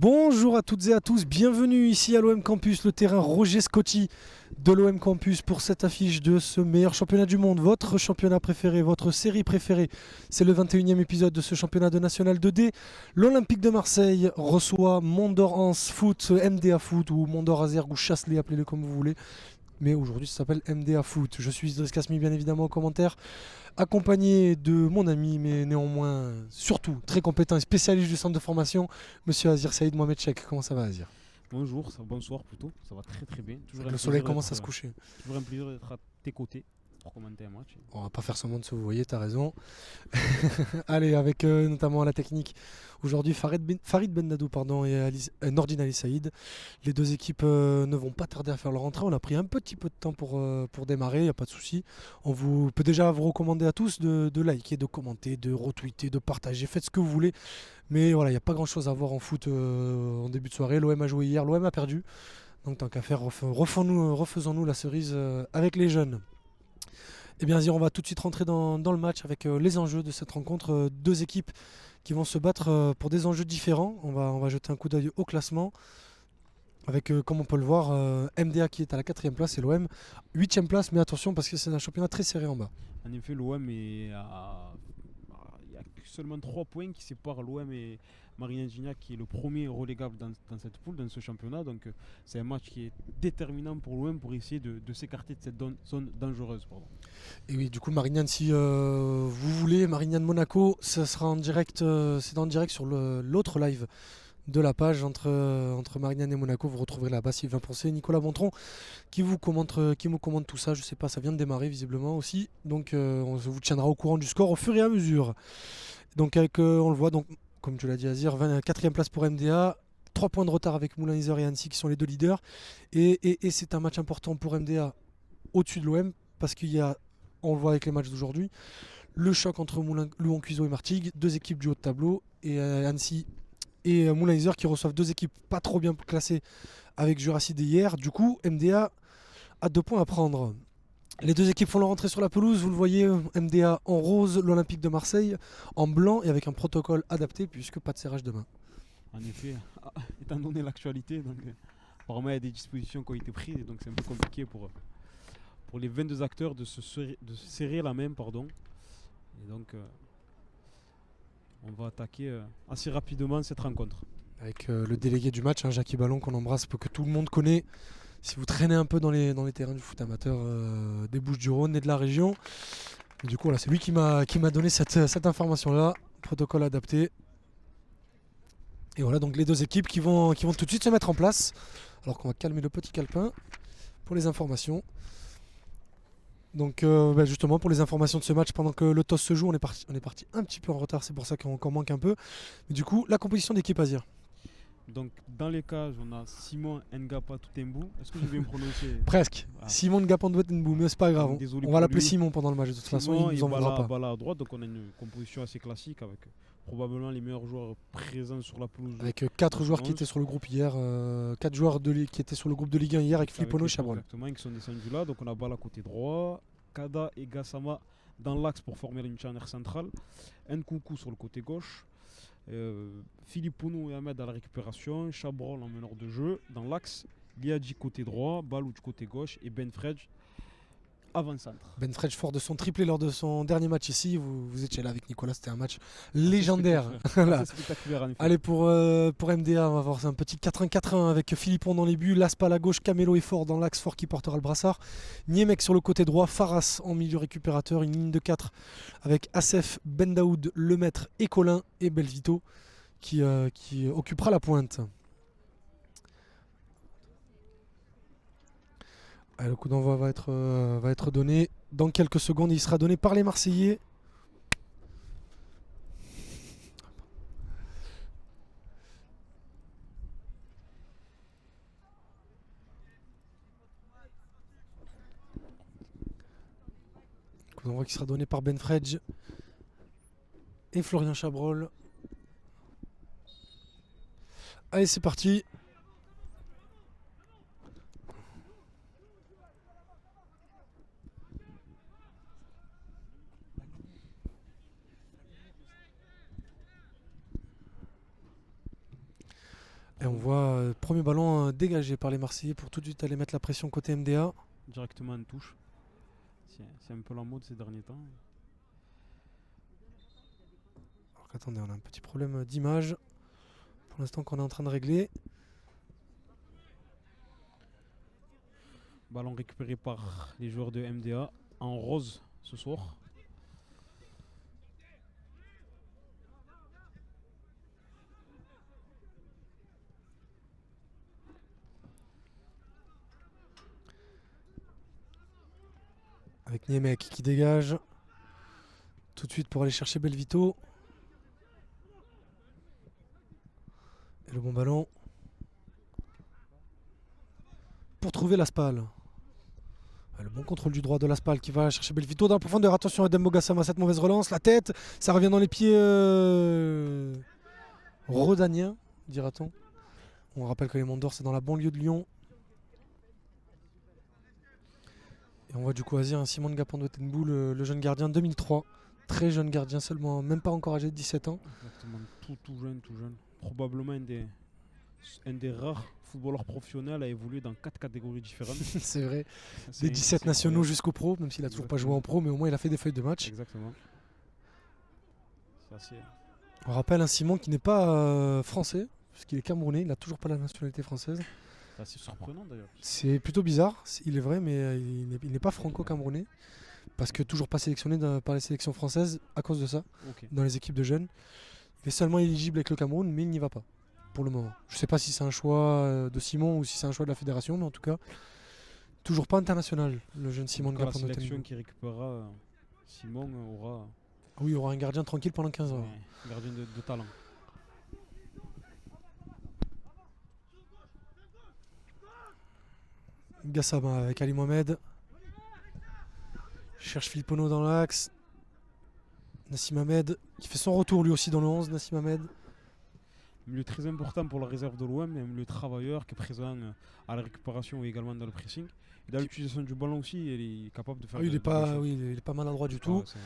Bonjour à toutes et à tous, bienvenue ici à l'OM Campus, le terrain Roger Scotti de l'OM Campus pour cette affiche de ce meilleur championnat du monde, votre championnat préféré, votre série préférée. C'est le 21e épisode de ce championnat de National 2D. L'Olympique de Marseille reçoit Mondor Ans Foot, MDA Foot ou Mondor Azergue ou Chasselet, appelez-le comme vous voulez. Mais aujourd'hui ça s'appelle MDA Foot. Je suis Idriss Kasmi bien évidemment au commentaire, accompagné de mon ami, mais néanmoins surtout très compétent et spécialiste du centre de formation, monsieur Azir Saïd Mohamed Chek. Comment ça va Azir? Bonjour, bonsoir plutôt, ça va très très bien. Le soleil commence à se coucher. Toujours un plaisir d'être à tes côtés pour commenter un match. On va pas faire semblant de se vous voyez, t'as raison. Allez, avec notamment la technique. Aujourd'hui, Farid Bendadou et Nordine Ali Saïd. Les deux équipes ne vont pas tarder à faire leur entrée. On a pris un petit peu de temps pour démarrer, il n'y a pas de souci. On peut déjà vous recommander à tous de liker, de commenter, de retweeter, de partager. Faites ce que vous voulez. Mais voilà, il n'y a pas grand chose à voir en foot en début de soirée. L'OM a joué hier, l'OM a perdu. Donc tant qu'à faire, refaisons-nous la cerise avec les jeunes. Eh bien, on va tout de suite rentrer dans le match avec les enjeux de cette rencontre. Deux équipes qui vont se battre pour des enjeux différents. On va jeter un coup d'œil au classement. Avec, comme on peut le voir, MDA qui est à la 4ème place et l'OM 8ème place. Mais attention parce que c'est un championnat très serré en bas. En effet, l'OM est à... Il y a seulement 3 points qui séparent l'OM et Marina Gignac qui est le premier relégable dans cette poule, dans ce championnat. Donc c'est un match qui est déterminant pour l'OM pour essayer de s'écarter de cette zone dangereuse. Pardon. Et oui, du coup, Marignane, si vous voulez, Marignane Monaco, ça sera en direct, c'est en direct sur l'autre live de la page entre Marignane et Monaco. Vous retrouverez là-bas Sylvain Poncé, Nicolas Bontron qui vous commente tout ça. Je sais pas, ça vient de démarrer visiblement aussi. Donc on vous tiendra au courant du score au fur et à mesure. Donc on le voit, donc, comme tu l'as dit Azir, 4ème place pour MDA. 3 points de retard avec Moulin Iser et Annecy qui sont les deux leaders. Et c'est un match important pour MDA au-dessus de l'OM parce qu'il y a, on le voit avec les matchs d'aujourd'hui, le choc entre Louan Cuiseaux et Martigues, deux équipes du haut de tableau, et Annecy et Moulin Iser qui reçoivent deux équipes pas trop bien classées avec Jurassic hier. Du coup, MDA a 2 points à prendre. Les deux équipes font leur entrée sur la pelouse, vous le voyez, MDA en rose, l'Olympique de Marseille en blanc et avec un protocole adapté puisque pas de serrage de main. En effet, étant donné l'actualité, donc apparemment il y a des dispositions qui ont été prises et donc c'est un peu compliqué pour les 22 acteurs de se serrer la main. Pardon. Et donc on va attaquer assez rapidement cette rencontre. Avec le délégué du match, Jackie Ballon, qu'on embrasse, que tout le monde connaît. Si vous traînez un peu dans les terrains du foot amateur des Bouches-du-Rhône et de la région. Et du coup, voilà, c'est lui qui m'a donné cette information-là. Protocole adapté. Et voilà, donc les deux équipes qui vont tout de suite se mettre en place. Alors qu'on va calmer le petit calepin pour les informations. Donc justement pour les informations de ce match, pendant que le toss se joue, on est parti un petit peu en retard, c'est pour ça qu'on manque un peu. Mais du coup, la composition d'équipe Azir. Donc dans les cages, on a Simon Ngapa Toutembu. Est-ce que je vais me prononcer? Presque. Simon Ngapa Toutembu, mais c'est pas grave. On va l'appeler Simon pendant le match de toute façon, il nous en voudra pas. Bala à droite, donc on a une composition assez classique avec probablement les meilleurs joueurs présents sur la pelouse. Avec 4 joueurs qui étaient sur le groupe hier, 4 joueurs qui étaient sur le groupe de Ligue 1 hier avec Filippono et Chabrol. Exactement, qui sont descendus là. Donc on a Bala côté droit, Kada et Gassama dans l'axe pour former une charnière centrale, Nkunku sur le côté gauche, Filippono et Ahmed à la récupération, Chabrol en meneur de jeu dans l'axe, Liadji côté droit, Balouch côté gauche et Ben Fredj avant-centre. Ben Fredj fort de son triplé lors de son dernier match ici. Vous étiez là avec Nicolas, c'était un match légendaire. Voilà. Spectaculaire en effet. Allez, pour MDA, on va voir un petit 4-1-4-1 avec Philippon dans les buts, Laspa à la gauche, Camelo et Fort dans l'axe, Fort qui portera le brassard. Niemek sur le côté droit, Faras en milieu récupérateur, une ligne de 4 avec Assef, Ben Daoud, Lemaître et Colin et Belvito qui occupera la pointe. Allez, le coup d'envoi va être donné dans quelques secondes. Il sera donné par les Marseillais. Le coup d'envoi qui sera donné par Ben Fredj et Florian Chabrol. Allez, c'est parti. Et on voit premier ballon dégagé par les Marseillais pour tout de suite aller mettre la pression côté MDA. Directement une touche. C'est un peu la mode ces derniers temps. Alors qu'attendez, on a un petit problème d'image pour l'instant qu'on est en train de régler. Ballon récupéré par les joueurs de MDA en rose ce soir. Avec Niemek qui dégage tout de suite pour aller chercher Belvito. Et le bon ballon pour trouver l'Aspal. Le bon contrôle du droit de l'Aspal qui va chercher Belvito dans la profondeur. Attention à Dembo Gassama, cette mauvaise relance. La tête, ça revient dans les pieds rodaniens, dira-t-on. On rappelle que les Monts d'Or, c'est dans la banlieue de Lyon. Et on voit du coup Azir, Simon Ngapando Tenbou, le jeune gardien 2003. Très jeune gardien, seulement, même pas encore âgé de 17 ans. Exactement, tout jeune, tout jeune. Probablement un des rares footballeurs professionnels à évoluer dans 4 catégories différentes. C'est vrai. C'est- Des 17 c'est nationaux incroyable. jusqu'au pro, même s'il a toujours pas joué Exactement. en pro, mais au moins il a fait des feuilles de match. Exactement. C'est assez. On rappelle un Simon qui n'est pas français, puisqu'il est camerounais, il n'a toujours pas la nationalité française. C'est assez surprenant d'ailleurs. C'est plutôt bizarre, il est vrai, mais il n'est pas franco-camerounais, parce que toujours pas sélectionné par les sélections françaises à cause de ça, Ok. dans les équipes de jeunes. Il est seulement éligible avec le Cameroun, mais il n'y va pas, pour le moment. Je ne sais pas si c'est un choix de Simon ou si c'est un choix de la fédération, mais en tout cas, toujours pas international, le jeune Simon En tout cas, la Ngapando sélection Tenbou. qui récupérera Simon aura Oui, il y aura un gardien tranquille pendant 15 ans. un gardien de talent. Gassama avec Ali Mohamed. Cherche Filippono dans l'axe. Nassim Ahmed qui fait son retour lui aussi dans le 11. Nassim Ahmed. Un milieu très important pour la réserve de l'OM, un milieu travailleur qui est présent à la récupération et également dans le pressing. Et dans l'utilisation du ballon aussi, il est capable de faire Il de est belles pas, choses. oui, il est pas maladroit du Ah, tout. c'est-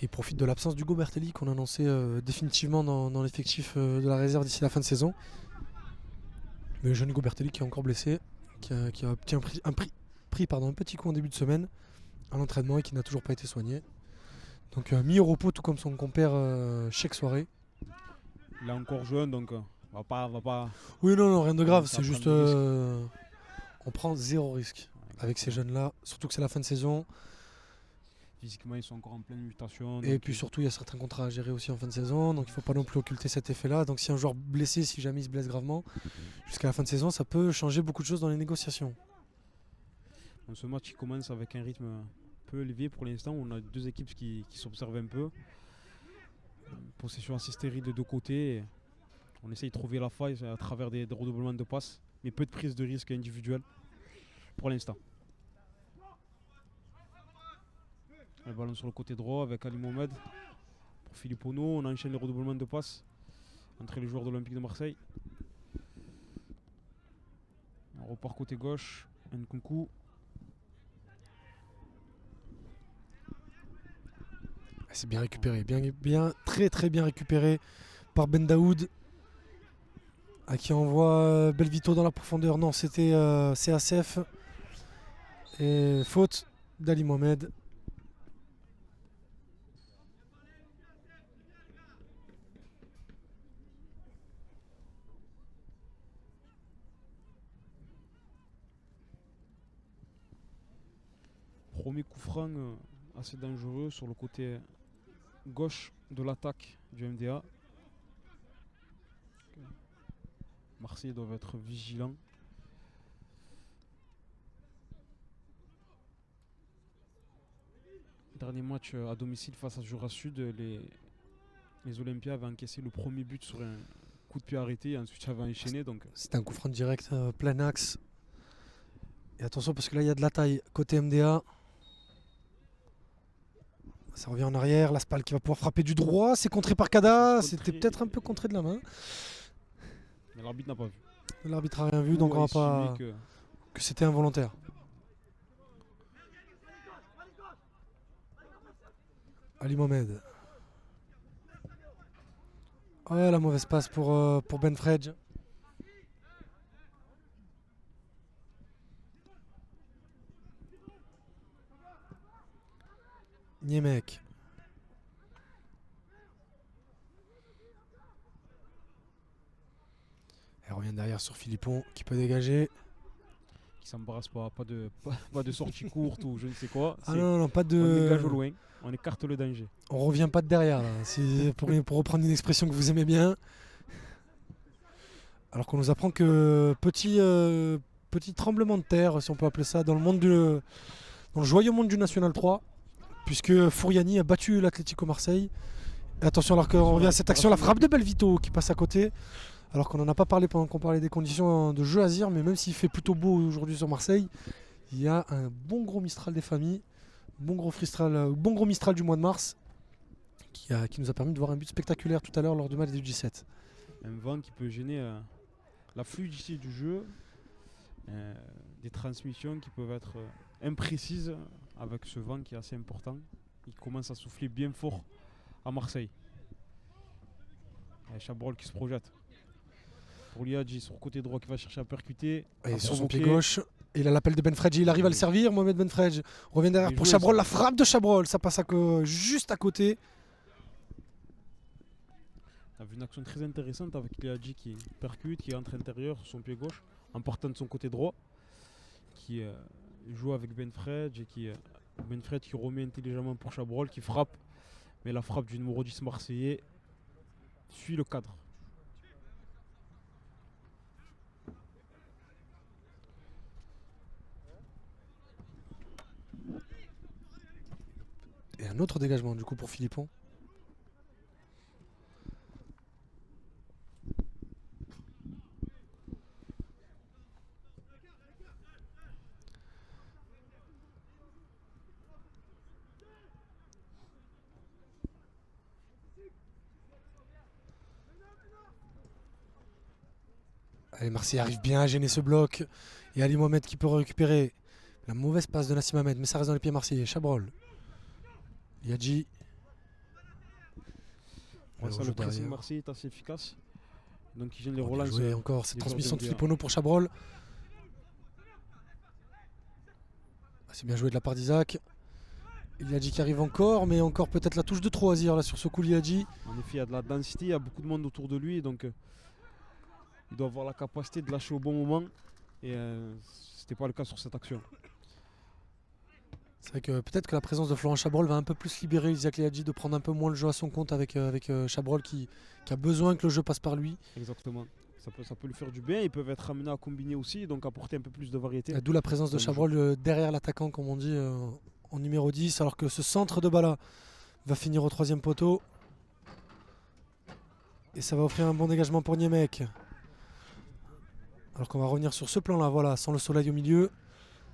Et il profite de l'absence d'Hugo Bertelli qu'on a annoncé définitivement dans l'effectif de la réserve d'ici la fin de saison. Mais le jeune Hugo Bertelli qui est encore blessé, qui a obtenu un petit coup en début de semaine à l'entraînement et qui n'a toujours pas été soigné. Donc mis au repos tout comme son compère Cheikh Soirée. Il est encore jeune, donc on va pas. Oui, non, rien de grave, Ça c'est prend juste. des risques. On prend zéro risque avec ces jeunes-là, surtout que c'est la fin de saison. Physiquement, ils sont encore en pleine mutation. Et donc puis surtout, il y a certains contrats à gérer aussi en fin de saison, donc il ne faut pas non plus occulter cet effet-là. Donc si un joueur blessé, si jamais il se blesse gravement, jusqu'à la fin de saison, ça peut changer beaucoup de choses dans les négociations. dans ce match, il commence avec un rythme un peu élevé pour l'instant. On a deux équipes qui s'observent un peu. Possession assez stérile de deux côtés. On essaye de trouver la faille à travers des redoublements de passes, mais peu de prise de risque individuelle pour l'instant. Le ballon sur le côté droit avec Ali Mohamed. Pour Filippono, on enchaîne les redoublements de passes entre les joueurs de l'Olympique de Marseille. On repart côté gauche. Nkunku. C'est bien récupéré, très très bien récupéré par Ben Daoud, à qui envoie Belvito dans la profondeur. Non, c'était CACF. Et faute d'Ali Mohamed. Premier coup franc assez dangereux sur le côté gauche de l'attaque du MDA. Marseille doivent être vigilants. Dernier match à domicile face à Jura Sud, les Olympiens avaient encaissé le premier but sur un coup de pied arrêté et ensuite avaient enchaîné. Donc C'était un coup franc direct, plein axe. Et attention parce que là il y a de la taille côté MDA. Ça revient en arrière, l'Aspal qui va pouvoir frapper du droit, c'est contré par Kada, C'est c'était contré. peut-être un peu contré de la main. mais l'arbitre n'a pas vu. L'arbitre a rien vu, donc Ou on a va pas estimé que c'était involontaire. Ali Mohamed. Oh la mauvaise passe pour Ben Fredge. Niemek. Elle revient derrière sur Philippon qui peut dégager. Qui s'embarrasse pas de sortie courte ou je ne sais quoi. Ah non, non, pas On dégage au de. loin, on écarte le danger. On revient pas de derrière là. Pour reprendre une expression que vous aimez bien. Alors qu'on nous apprend que petit tremblement de terre, si on peut appeler ça, dans le joyeux monde du National 3, puisque Fouriani a battu l'Atlético Marseille. Et attention, alors qu'on revient à cette action, la frappe de Belvito qui passe à côté. Alors qu'on n'en a pas parlé pendant qu'on parlait des conditions de jeu à Zir, mais même s'il fait plutôt beau aujourd'hui sur Marseille, il y a un bon gros Mistral des familles, bon gros Mistral du mois de mars, qui nous a permis de voir un but spectaculaire tout à l'heure lors du match du 17. Un vent qui peut gêner la fluidité du jeu, des transmissions qui peuvent être imprécises avec ce vent qui est assez important. Il commence à souffler bien fort à Marseille. Et Chabrol qui se projette. Pour Liadji sur le côté droit qui va chercher à percuter. Et sur son pied gauche, il a l'appel de Benfredji, il arrive à le servir. Mohamed Benfredji revient derrière pour Chabrol, la frappe de Chabrol, ça passe juste à côté. On a vu une action très intéressante avec Liadji qui percute, qui entre intérieur sur son pied gauche, en partant de son côté droit, qui joue avec Benfredji et Benfredji qui remet intelligemment pour Chabrol, qui frappe, mais la frappe du numéro 10 marseillais suit le cadre. Et un autre dégagement du coup pour Philippon. Allez, Marseille arrive bien à gêner ce bloc. Et Ali Mohamed qui peut récupérer. La mauvaise passe de Nassim Ahmed, mais ça reste dans les pieds marseillais. Chabrol. Liadji. Le pressing Marseille est assez efficace. Donc il gêne les relances. Et encore cette transmission de Filippono pour Chabrol. C'est bien joué de la part d'Isaac. Liadji qui arrive encore, mais encore peut-être la touche de trop Azir là sur ce coup Liadji. En effet, il y a de la densité, il y a beaucoup de monde autour de lui, donc il doit avoir la capacité de lâcher au bon moment. Et c'était pas le cas sur cette action. C'est vrai que peut-être que la présence de Florent Chabrol va un peu plus libérer Isaac Liadji de prendre un peu moins le jeu à son compte avec Chabrol qui a besoin que le jeu passe par lui. Exactement. Ça peut lui faire du bien. Ils peuvent être amenés à combiner aussi, donc apporter un peu plus de variété. D'où la présence de Chabrol derrière l'attaquant, comme on dit, en numéro 10, alors que ce centre de balle va finir au 3e poteau. Et ça va offrir un bon dégagement pour Niemek. Alors qu'on va revenir sur ce plan-là, voilà, sans le soleil au milieu.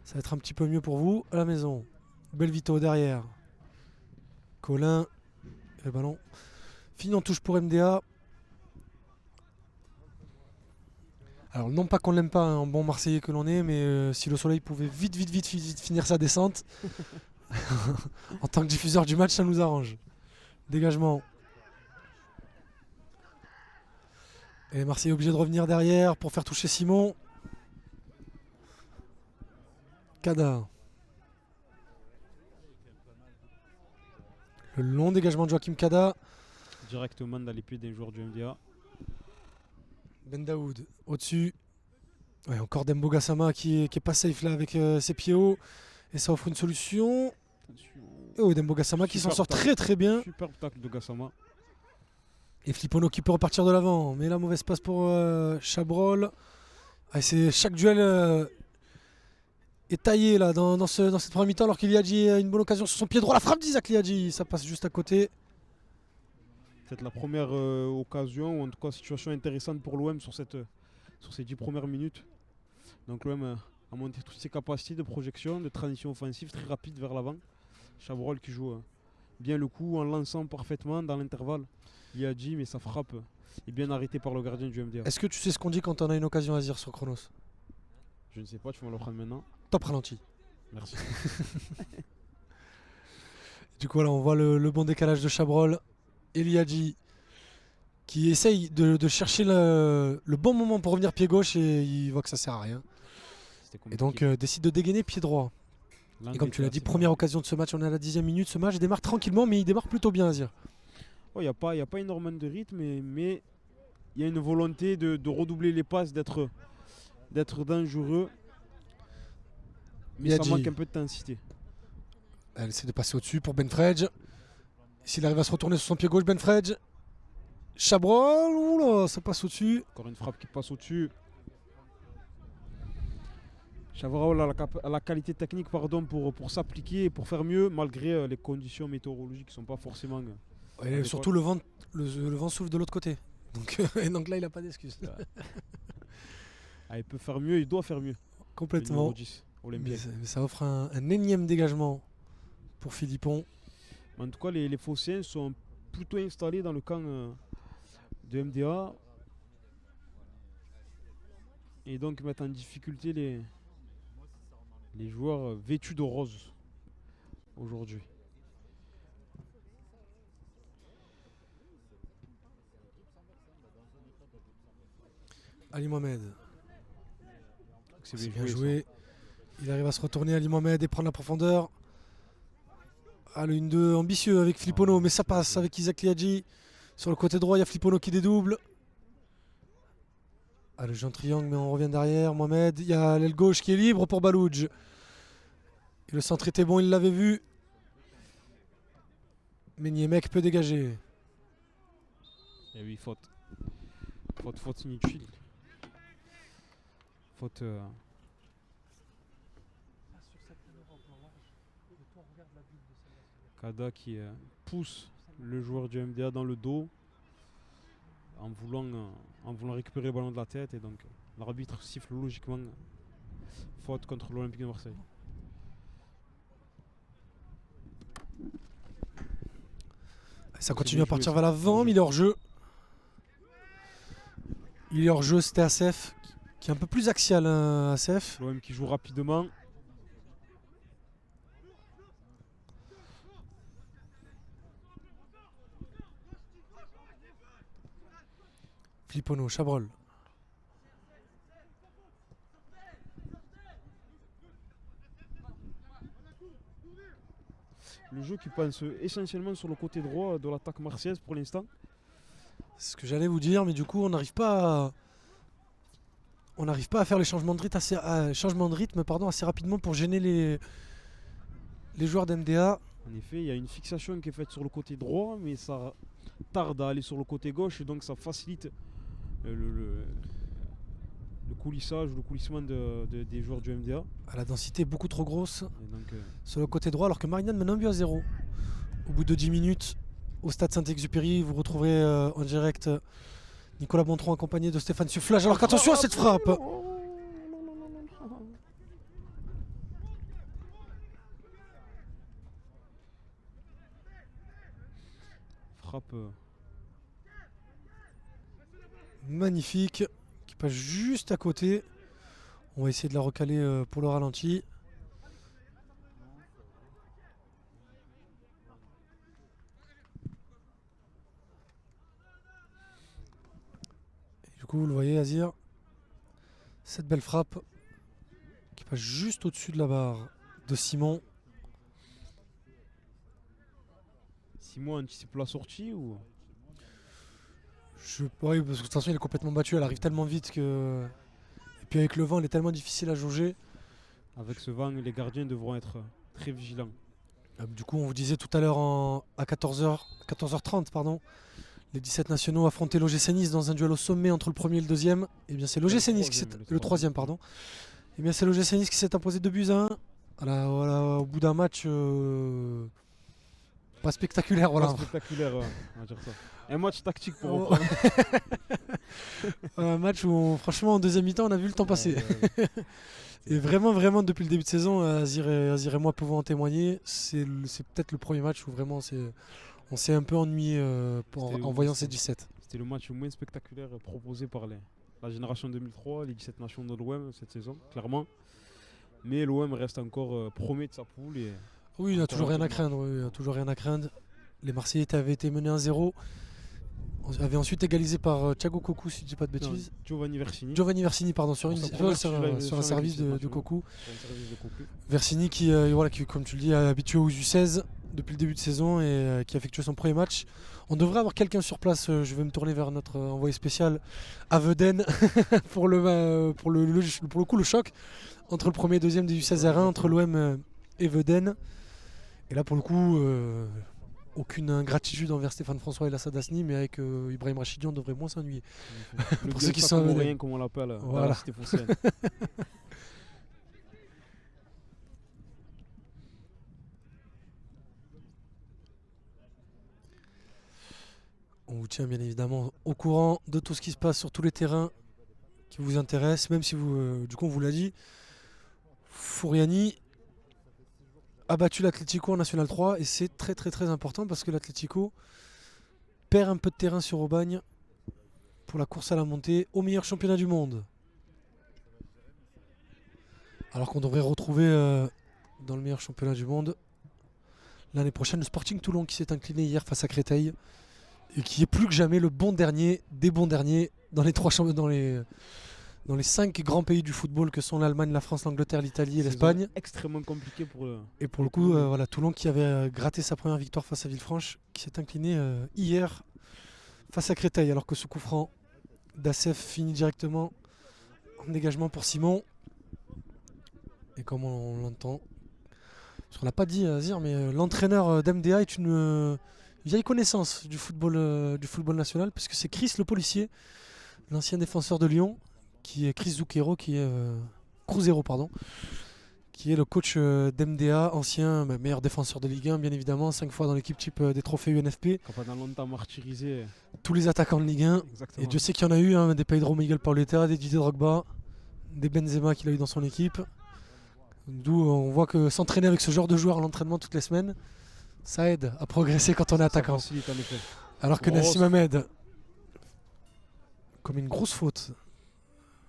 Ça va être un petit peu mieux pour vous à la maison. Belvito derrière. Colin. Et le ballon. Fini en touche pour MDA. Alors non pas qu'on l'aime pas, un bon Marseillais que l'on est, mais si le soleil pouvait vite finir sa descente, en tant que diffuseur du match, ça nous arrange. Dégagement. Et Marseille est obligé de revenir derrière pour faire toucher Simon. Kada. Le long dégagement de Joachim Kada. Directement dans les pieds d'un joueur du MDA. Ben Daoud au-dessus. Ouais, encore Dembo Gassama qui est pas safe là avec ses pieds hauts. Et ça offre une solution. Oh, Dembo Gassama qui s'en sort très bien. Superbe tacle de Gassama. Et Filippono qui peut repartir de l'avant. Mais la mauvaise passe pour Chabrol. Ah, chaque duel est taillé là dans cette première mi-temps alors qu'il Liadji a une bonne occasion sur son pied droit. La frappe d'Isaac Liadji, ça passe juste à côté. C'est la première occasion, ou en tout cas situation intéressante pour l'OM sur ces 10 premières minutes. Donc l'OM a montré toutes ses capacités de projection, de transition offensive très rapide vers l'avant. Chabrol qui joue bien le coup en lançant parfaitement dans l'intervalle. Liadji, mais sa frappe est bien arrêtée par le gardien du MDA. Est-ce que tu sais ce qu'on dit quand on a une occasion à dire sur Chronos? Je ne sais pas, tu vas me le prendre maintenant. Top ralenti. Merci. Du coup, là, on voit le bon décalage de Chabrol. Et Liadji qui essaye de chercher le bon moment pour revenir pied gauche et il voit que ça sert à rien. Et donc décide de dégainer pied droit. Et comme tu l'as dit, première occasion de ce match, on est à la 10e minute. Ce match démarre tranquillement, mais il démarre plutôt bien, Azir. Il n'y a pas énormément de rythme, mais il y a une volonté de redoubler les passes, d'être dangereux. Mais ça manque un peu d'intensité. Elle essaie de passer au-dessus pour Benfredj. S'il arrive à se retourner sur son pied gauche, Benfredj. Chabrol, oula, ça passe au-dessus. Encore une frappe qui passe au-dessus. Chabrol a la qualité technique pour s'appliquer et pour faire mieux, malgré les conditions météorologiques qui ne sont pas forcément... Et surtout le vent souffle de l'autre côté. Donc là, il n'a pas d'excuse. Il peut faire mieux, il doit faire mieux. Complètement. Mais ça offre un énième dégagement pour Philippon. En tout cas, les Phocéens sont plutôt installés dans le camp de MDA. Et donc mettent en difficulté les joueurs vêtus de rose aujourd'hui. Ali Mohamed. C'est bien joué. Il arrive à se retourner, Ali Mohamed, et prendre la profondeur. Le 1-2 ambitieux avec Filippono, mais ça passe avec Isaac Liadji. Sur le côté droit, il y a Filippono qui dédouble. Le jeu en triangle, mais on revient derrière. Mohamed, il y a l'aile gauche qui est libre pour Balouj. Et le centre était bon, il l'avait vu. Mais Niemek peut dégager. Et oui, faute inutile. Faute. Kada qui pousse le joueur du MDA dans le dos en voulant récupérer le ballon de la tête, et donc l'arbitre siffle logiquement faute contre l'Olympique de Marseille. Ça continue à partir vers l'avant, mais il est hors jeu. Il est hors jeu, c'était ACF qui est un peu plus axial, ACF. L'OM qui joue rapidement. Filippono, Chabrol. Le jeu qui pense essentiellement sur le côté droit de l'attaque marseillaise pour l'instant. C'est ce que j'allais vous dire, mais du coup on n'arrive pas à faire les changements de rythme, assez rapidement pour gêner les joueurs d'MDA. En effet, il y a une fixation qui est faite sur le côté droit, mais ça tarde à aller sur le côté gauche, et donc ça facilite le coulissage, le coulissement des joueurs du MDA. La densité est beaucoup trop grosse donc, sur le côté droit, alors que Marignane mène 1-0 au bout de 10 minutes au stade Saint-Exupéry. Vous retrouverez en direct Nicolas Bontron accompagné de Stéphane Sufflage. Alors qu'attention à cette frappe! Frappe magnifique qui passe juste à côté. On va essayer de la recaler pour le ralenti. Et du coup, vous le voyez, Azir, cette belle frappe qui passe juste au-dessus de la barre de Simon. Simon anticipe la sortie ou... Oui, parce que de toute façon il est complètement battu, elle arrive tellement vite que... Et puis avec le vent, elle est tellement difficile à jauger. Avec ce vent, les gardiens devront être très vigilants. Du coup, on vous disait tout à l'heure à 14h30, les 17 nationaux affrontaient l'OGC Nice dans un duel au sommet entre le premier et le deuxième. Et bien c'est l'OGC Nice qui s'est... Le troisième, pardon. Et bien c'est l'OGC Nice qui s'est imposé 2-1. Au bout d'un match... Pas spectaculaire, voilà. Pas spectaculaire, on va dire ça. Un match tactique pour reprendre. Un match où, franchement, en deuxième mi-temps, on a vu le temps passer. Et vraiment, depuis le début de saison, Azir et moi pouvons en témoigner. C'est peut-être le premier match où vraiment on s'est un peu ennuyé en voyant ces 17. C'était le match le moins spectaculaire proposé par la génération 2003, les 17 nations de l'OM cette saison, clairement. Mais l'OM reste encore premier de sa poule. Oui, il n'y a toujours rien à craindre. Les Marseillais avaient été menés 1-0. avait ensuite égalisé par Thiago Cocu, si je dis pas de Non, bêtises. Giovanni Versini. Giovanni Versini, pardon, sur, Pour une, sa sur, première sur- titularisation sur un avec service l'équipe de nationale. Cocu. Sur un service de Cocu. Versini qui, comme tu le dis, est habitué aux U16 depuis le début de saison et qui a effectué son premier match. On devrait avoir quelqu'un sur place. Je vais me tourner vers notre envoyé spécial à Veden pour le coup le choc entre le premier et deuxième des U16 R1, entre l'OM et Veden. Et là pour le coup, aucune ingratitude envers Stéphane François et Lassad Asni, mais avec Ibrahim Rachidi on devrait moins s'ennuyer. Le Pour ceux qui Bielsa sont comorien, comme on l'appelle dans Voilà. la cité phocéenne. On vous tient bien évidemment au courant de tout ce qui se passe sur tous les terrains qui vous intéressent, même si vous, du coup on vous l'a dit, Fouriani a battu l'Atlético en National 3 et c'est très très très important parce que l'Atlético perd un peu de terrain sur Aubagne pour la course à la montée au meilleur championnat du monde. Alors qu'on devrait retrouver dans le meilleur championnat du monde l'année prochaine le Sporting Toulon qui s'est incliné hier face à Créteil et qui est plus que jamais le bon dernier des bons derniers dans les dans les 5 grands pays du football que sont l'Allemagne, la France, l'Angleterre, l'Italie et Saison l'Espagne. Extrêmement compliqué pour eux. Et pour le coup, voilà, Toulon qui avait gratté sa première victoire face à Villefranche, qui s'est incliné hier face à Créteil, alors que ce coup franc d'Assef finit directement en dégagement pour Simon. Et comme on l'entend, parce qu'on l'a pas dit Azir, mais l'entraîneur d'MDA est une vieille connaissance du football national, puisque c'est Chris le policier, l'ancien défenseur de Lyon, qui est Chris Zucchero, Cruzero, pardon, qui est le coach d'MDA, ancien meilleur défenseur de Ligue 1, bien évidemment, 5 fois dans l'équipe type des trophées UNFP. Qui a pendant longtemps martyrisé. Tous les attaquants de Ligue 1. Exactement. Et Dieu sait qu'il y en a eu, des Pedro Miguel Pauleta, des Didier Drogba, des Benzema qu'il a eu dans son équipe. D'où on voit que s'entraîner avec ce genre de joueur à l'entraînement toutes les semaines, ça aide à progresser quand on est attaquant. Ça facilite, en effet. Alors que Grosse. Nassim Ahmed commet une grosse faute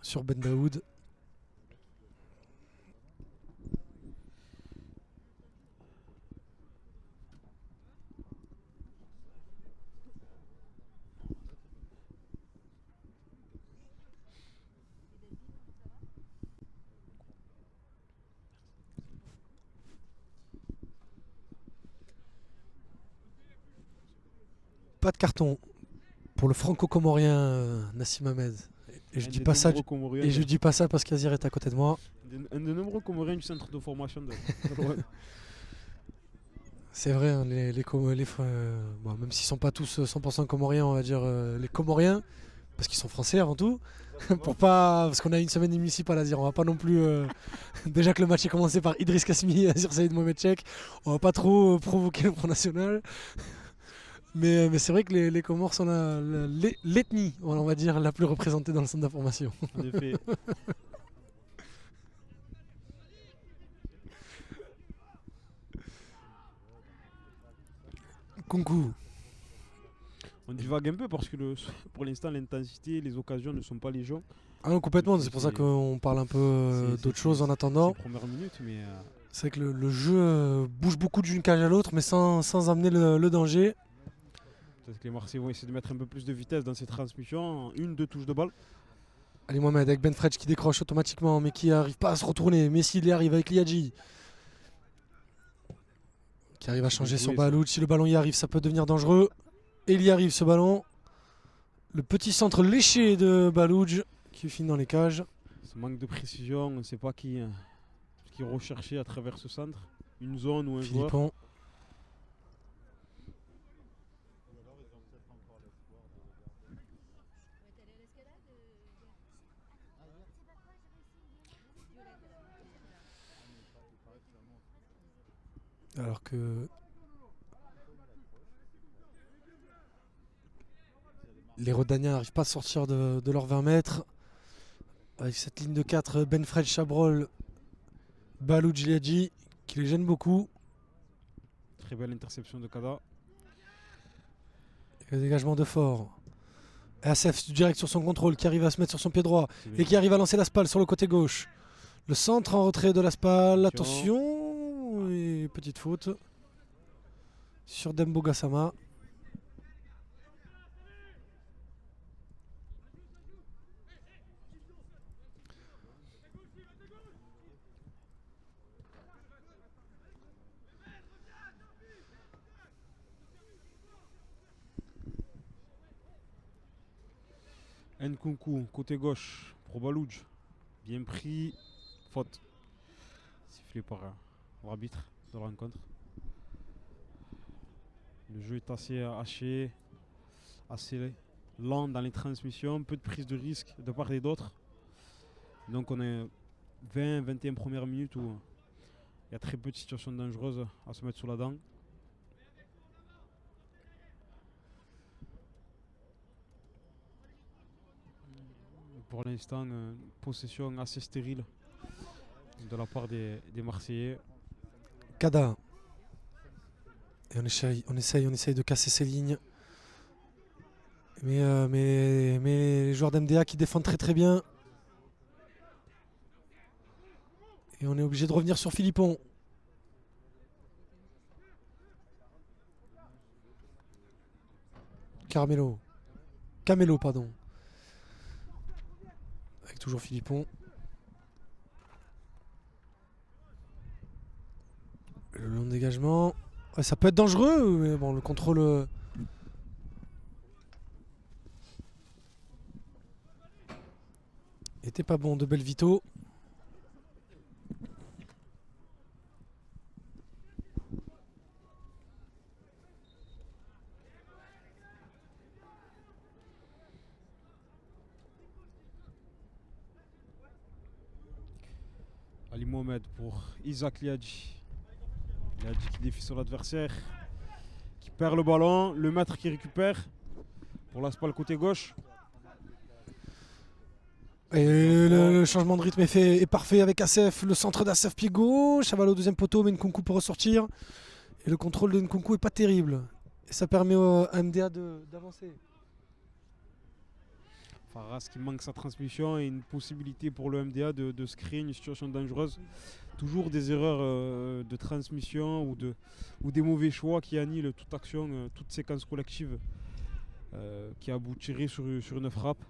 sur Ben Daoud. Pas de carton pour le franco-comorien Nassim Ahmed. Et je Un dis des pas ça, nombreux Comoriens et je de- dis pas ça parce qu'Azir est à côté de moi. un des nombreux Comoriens du centre de formation de l'OM. C'est vrai, hein, bon, même s'ils sont pas tous 100% comoriens, on va dire les comoriens, parce qu'ils sont français avant tout. Pour pas, parce qu'on a une semaine municipale à dire, on va pas non plus. Déjà que le match est commencé par Idriss Kasmi et Azir Saïd Mohamedchek, on va pas trop provoquer le Front National. Mais c'est vrai que les Comores sont l'ethnie, on va dire, la plus représentée dans le centre d'information. En effet. Kunku. On divague un peu parce que pour l'instant l'intensité, les occasions ne sont pas légion. Ah non, complètement, c'est pour ça qu'on parle un peu d'autres choses en attendant. Ces premières minutes, mais C'est vrai que le jeu bouge beaucoup d'une cage à l'autre, mais sans amener le danger. peut-être que les Marseillais vont essayer de mettre un peu plus de vitesse dans ces transmissions. 1-2 touches de balle. Allez Mohamed avec Ben Fredge qui décroche automatiquement, mais qui n'arrive pas à se retourner. Messi il y arrive avec Liadji. Qui arrive à changer sur joué, ça. Baloud. Si le ballon y arrive, ça peut devenir dangereux. Et il y arrive ce ballon. Le petit centre léché de Baloudj qui finit dans les cages. Ce manque de précision, on ne sait pas qui recherchait à travers ce centre. Une zone ou un joueur. Philippon. Alors que les Rodaniens n'arrivent pas à sortir de leurs 20 mètres. Avec cette ligne de 4, Ben Fred, Chabrol, Balou, Gileadji, qui les gêne beaucoup. Très belle interception de Kada. Et le dégagement de Fort. Et Assef direct sur son contrôle, qui arrive à se mettre sur son pied droit et qui arrive à lancer la Spal sur le côté gauche. Le centre en retrait de la Spal. Attention. Et petite faute sur Dembo Gassama. Nkunku, côté gauche, pour Balouj. Bien pris. Faute. Sifflé par l'arbitre de la rencontre. Le jeu est assez haché, assez lent dans les transmissions, peu de prise de risque de part et d'autre. Donc on est 20-21 premières minutes où il y a très peu de situations dangereuses à se mettre sous la dent. Pour l'instant, possession assez stérile de la part des Marseillais. Kada. Et on essaye de casser ces lignes. Mais les joueurs d'MDA qui défendent très très bien. Et on est obligé de revenir sur Philippon. Camelo, pardon. Avec toujours Philippon. Le long dégagement. Ouais, ça peut être dangereux, mais bon, le contrôle. Était pas bon de Belvito. Ali Mohamed pour Isaac Liadji. Liadji qui défie sur l'adversaire, qui perd le ballon, le maître qui récupère pour l'Aspal côté gauche. Et le changement de rythme est parfait avec Assef, le centre d'Assef pied gauche, ça va au deuxième poteau, mais Nkunku peut ressortir. Et le contrôle de Nkunku est pas terrible. Et ça permet à MDA d'avancer. Faras qui manque sa transmission et une possibilité pour le MDA de se créer une situation dangereuse. Toujours des erreurs de transmission ou des mauvais choix qui annihilent toute action, toute séquence collective qui aboutirait sur une frappe.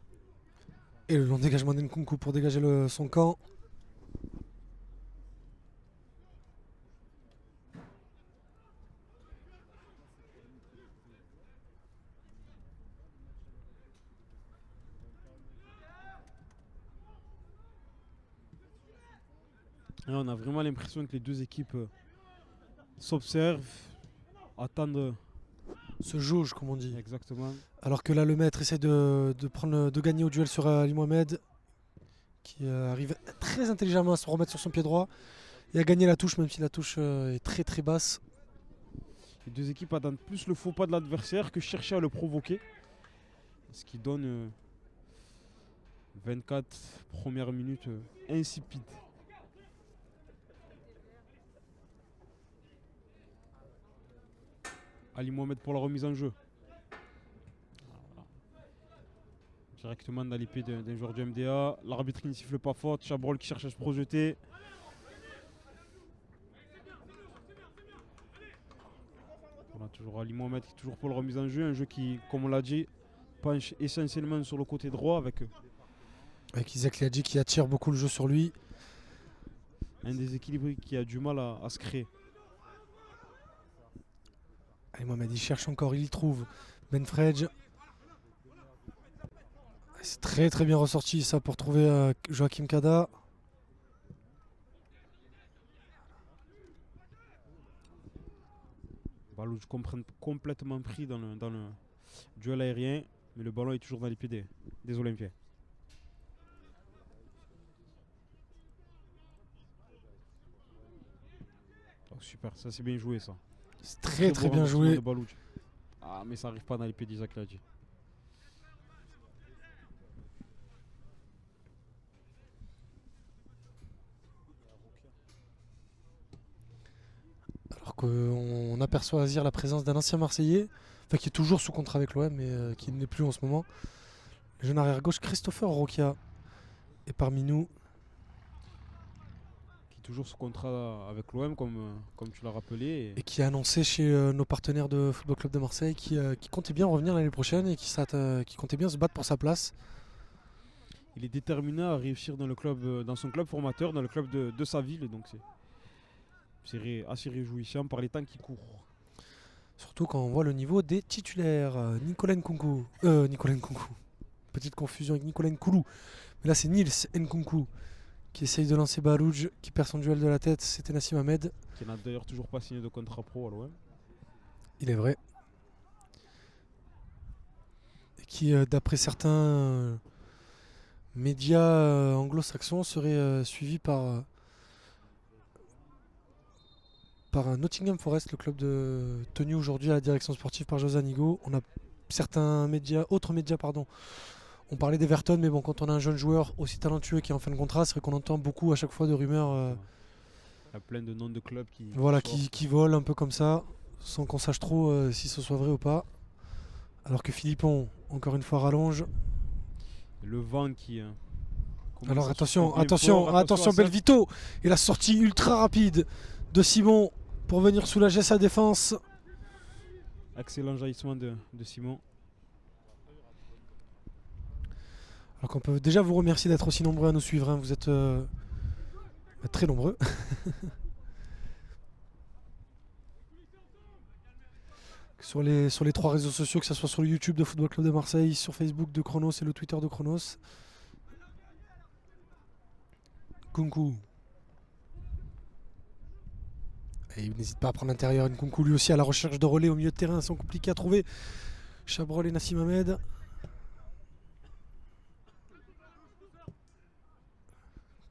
Et le long dégagement d'Nkunku pour dégager son camp. Et on a vraiment l'impression que les deux équipes s'observent, attendent. Se jauge, comme on dit. Exactement. Alors que là, le maître essaie de gagner au duel sur Ali Mohamed, qui arrive très intelligemment à se remettre sur son pied droit et à gagner la touche, même si la touche est très très basse. Les deux équipes attendent plus le faux pas de l'adversaire que chercher à le provoquer. Ce qui donne 24 premières minutes insipides. Ali Mohamed pour la remise en jeu. Voilà. Directement dans l'épée d'un joueur du MDA. L'arbitre qui ne siffle pas faute. Chabrol qui cherche à se projeter. Voilà, toujours Ali Mohamed qui est toujours pour la remise en jeu. Un jeu qui, comme on l'a dit, penche essentiellement sur le côté droit avec Isaac Liadji qui attire beaucoup le jeu sur lui. Un déséquilibre qui a du mal à se créer. Ali Mohamed il cherche encore, il y trouve. Benfredj. C'est très très bien ressorti ça pour trouver Joachim Kada. Balouj complètement pris dans le duel aérien, mais le ballon est toujours dans les pieds des Olympiens. Oh, super, ça c'est bien joué ça. C'est très bien joué. Ah mais ça arrive pas dans les pieds d'Isaac Liadji. Alors qu'on aperçoit à Azir la présence d'un ancien Marseillais, enfin qui est toujours sous contrat avec l'OM mais qui ne l'est plus en ce moment. Le jeune arrière gauche Christopher Roquia est parmi nous. Toujours sous contrat avec l'OM comme tu l'as rappelé. Et qui a annoncé chez nos partenaires de Football Club de Marseille qui comptait bien revenir l'année prochaine et qui comptait bien se battre pour sa place. Il est déterminé à réussir dans son club formateur, dans le club de sa ville. Donc c'est assez réjouissant par les temps qui courent. Surtout quand on voit le niveau des titulaires. Nicolas Nkunku. petite confusion avec Nicolas Nkoulou. Mais là, c'est Nils Nkunku qui essaye de lancer Balouj, qui perd son duel de la tête. C'était Nassim Ahmed. Qui n'a d'ailleurs toujours pas signé de contrat pro à l'OM. Il est vrai. Et qui, d'après certains médias anglo-saxons, serait suivi par un Nottingham Forest, le club tenu aujourd'hui à la direction sportive par José Anigo. On a autres médias, on parlait d'Everton, mais bon, quand on a un jeune joueur aussi talentueux qui est en fin de contrat, c'est vrai qu'on entend beaucoup à chaque fois de rumeurs. Il y a plein de noms de clubs qui volent un peu comme ça, sans qu'on sache trop si ce soit vrai ou pas. Alors que Philippon, encore une fois, rallonge. Le vent qui. Alors attention, Belvito. Et la sortie ultra rapide de Simon pour venir soulager sa défense. Excellent jaillissement de Simon. Alors qu'on peut déjà vous remercier d'être aussi nombreux à nous suivre. Hein. Vous êtes très nombreux. sur les 3 réseaux sociaux, que ce soit sur le YouTube de Football Club de Marseille, sur Facebook de Chronos et le Twitter de Chronos. Nkunku. Et il n'hésite pas à prendre l'intérieur. Nkunku lui aussi à la recherche de relais au milieu de terrain. Ils sont compliqués à trouver. Chabrol et Nassim Ahmed.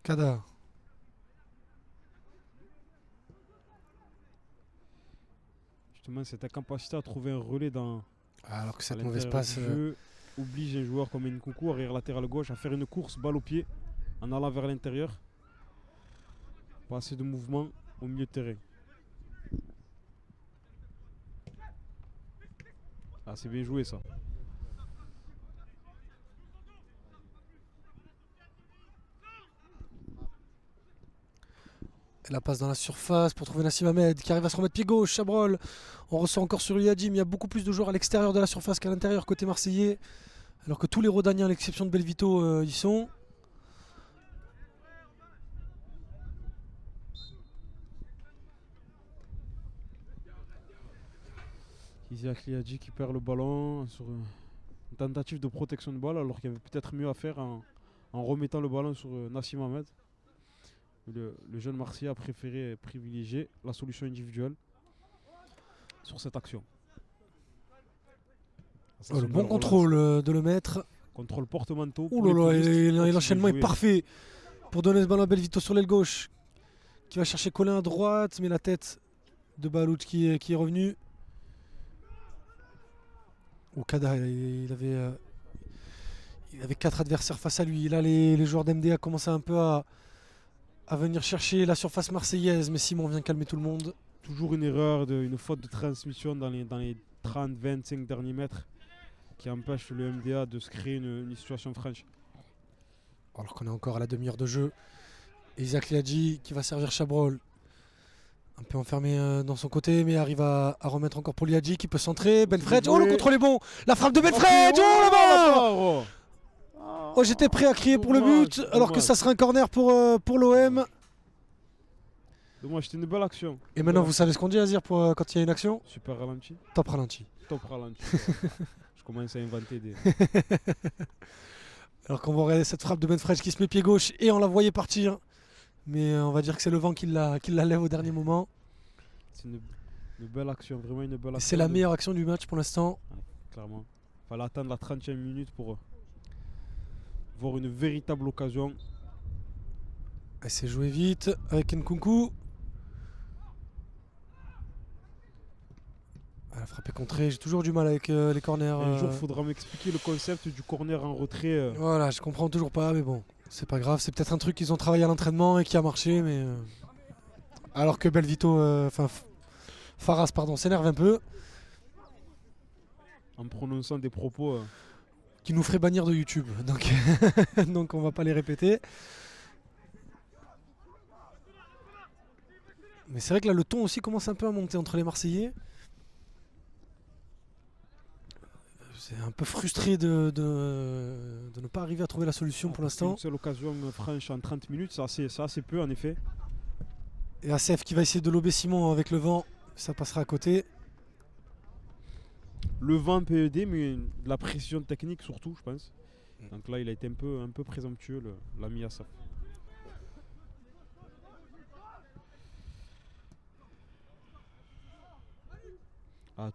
Kada. Justement, cette incapacité à trouver un relais dans. Alors que cette mauvaise passe oblige un joueur comme Nkunku, arrière latéral gauche, à faire une course balle au pied en allant vers l'intérieur. Pas assez de mouvement au milieu de terrain. Ah, c'est bien joué ça. La passe dans la surface pour trouver Nassim Ahmed qui arrive à se remettre pied gauche. Chabrol. On ressort encore sur Liadji, mais il y a beaucoup plus de joueurs à l'extérieur de la surface qu'à l'intérieur côté marseillais. Alors que tous les Rodaniens, à l'exception de Belvito, y sont. Isaac Liadji qui perd le ballon sur une tentative de protection de balle alors qu'il y avait peut-être mieux à faire en remettant le ballon sur Nassim Ahmed. Le jeune Marseillais a préféré privilégier la solution individuelle sur cette action. Le bon contrôle de le mettre. Contrôle porte-manteau. Et l'enchaînement est parfait pour donner ce ballon à Belvito sur l'aile gauche. Qui va chercher Colin à droite, mais la tête de Balouch qui est revenu. Okada, il avait 4 adversaires face à lui. Là, les joueurs d'MDA commencent un peu à venir chercher la surface marseillaise, mais Simon vient calmer tout le monde. Toujours une erreur, une faute de transmission dans les 30-25 derniers mètres qui empêche le MDA de se créer une situation franche. Alors qu'on est encore à la demi-heure de jeu. Et Isaac Liadji qui va servir Chabrol. Un peu enfermé dans son côté, mais arrive à remettre encore pour Liadji qui peut centrer. Benfred, le contrôle est bon. La frappe de Benfred, là-bas. Oh, j'étais prêt à crier pour le but, alors que ça sera un corner pour l'OM. Dommage, c'était une belle action. Et maintenant, vous savez ce qu'on dit, Azir, quand il y a une action? Super ralenti. Top ralenti. Top ralenti. Je commence à inventer des... Alors qu'on va regarder cette frappe de Benfred qui se met pied gauche et on la voyait partir. Mais on va dire que c'est le vent qui la lève au dernier moment. C'est une belle action, vraiment une belle action. C'est la meilleure action du match pour l'instant. Ouais, clairement. Il fallait attendre la 30e minute pour voir une véritable occasion. Elle s'est jouée vite avec Nkunku. La frappe est contrée. J'ai toujours du mal avec les corners. Un jour, il faudra m'expliquer le concept du corner en retrait. Voilà, je comprends toujours pas, mais bon, c'est pas grave. C'est peut-être un truc qu'ils ont travaillé à l'entraînement et qui a marché, mais alors que Belvito, Faras, s'énerve un peu. En prononçant des propos qui nous ferait bannir de YouTube, donc on va pas les répéter. Mais c'est vrai que là le ton aussi commence un peu à monter entre les Marseillais. C'est un peu frustré de ne pas arriver à trouver la solution pour l'instant. Une seule occasion franche en 30 minutes, c'est assez peu en effet. Et ACF qui va essayer de lober Simon avec le vent, ça passera à côté. Le vent peut aider, mais de la précision technique surtout, je pense. Donc là, il a été un peu présomptueux, l'ami Assaf.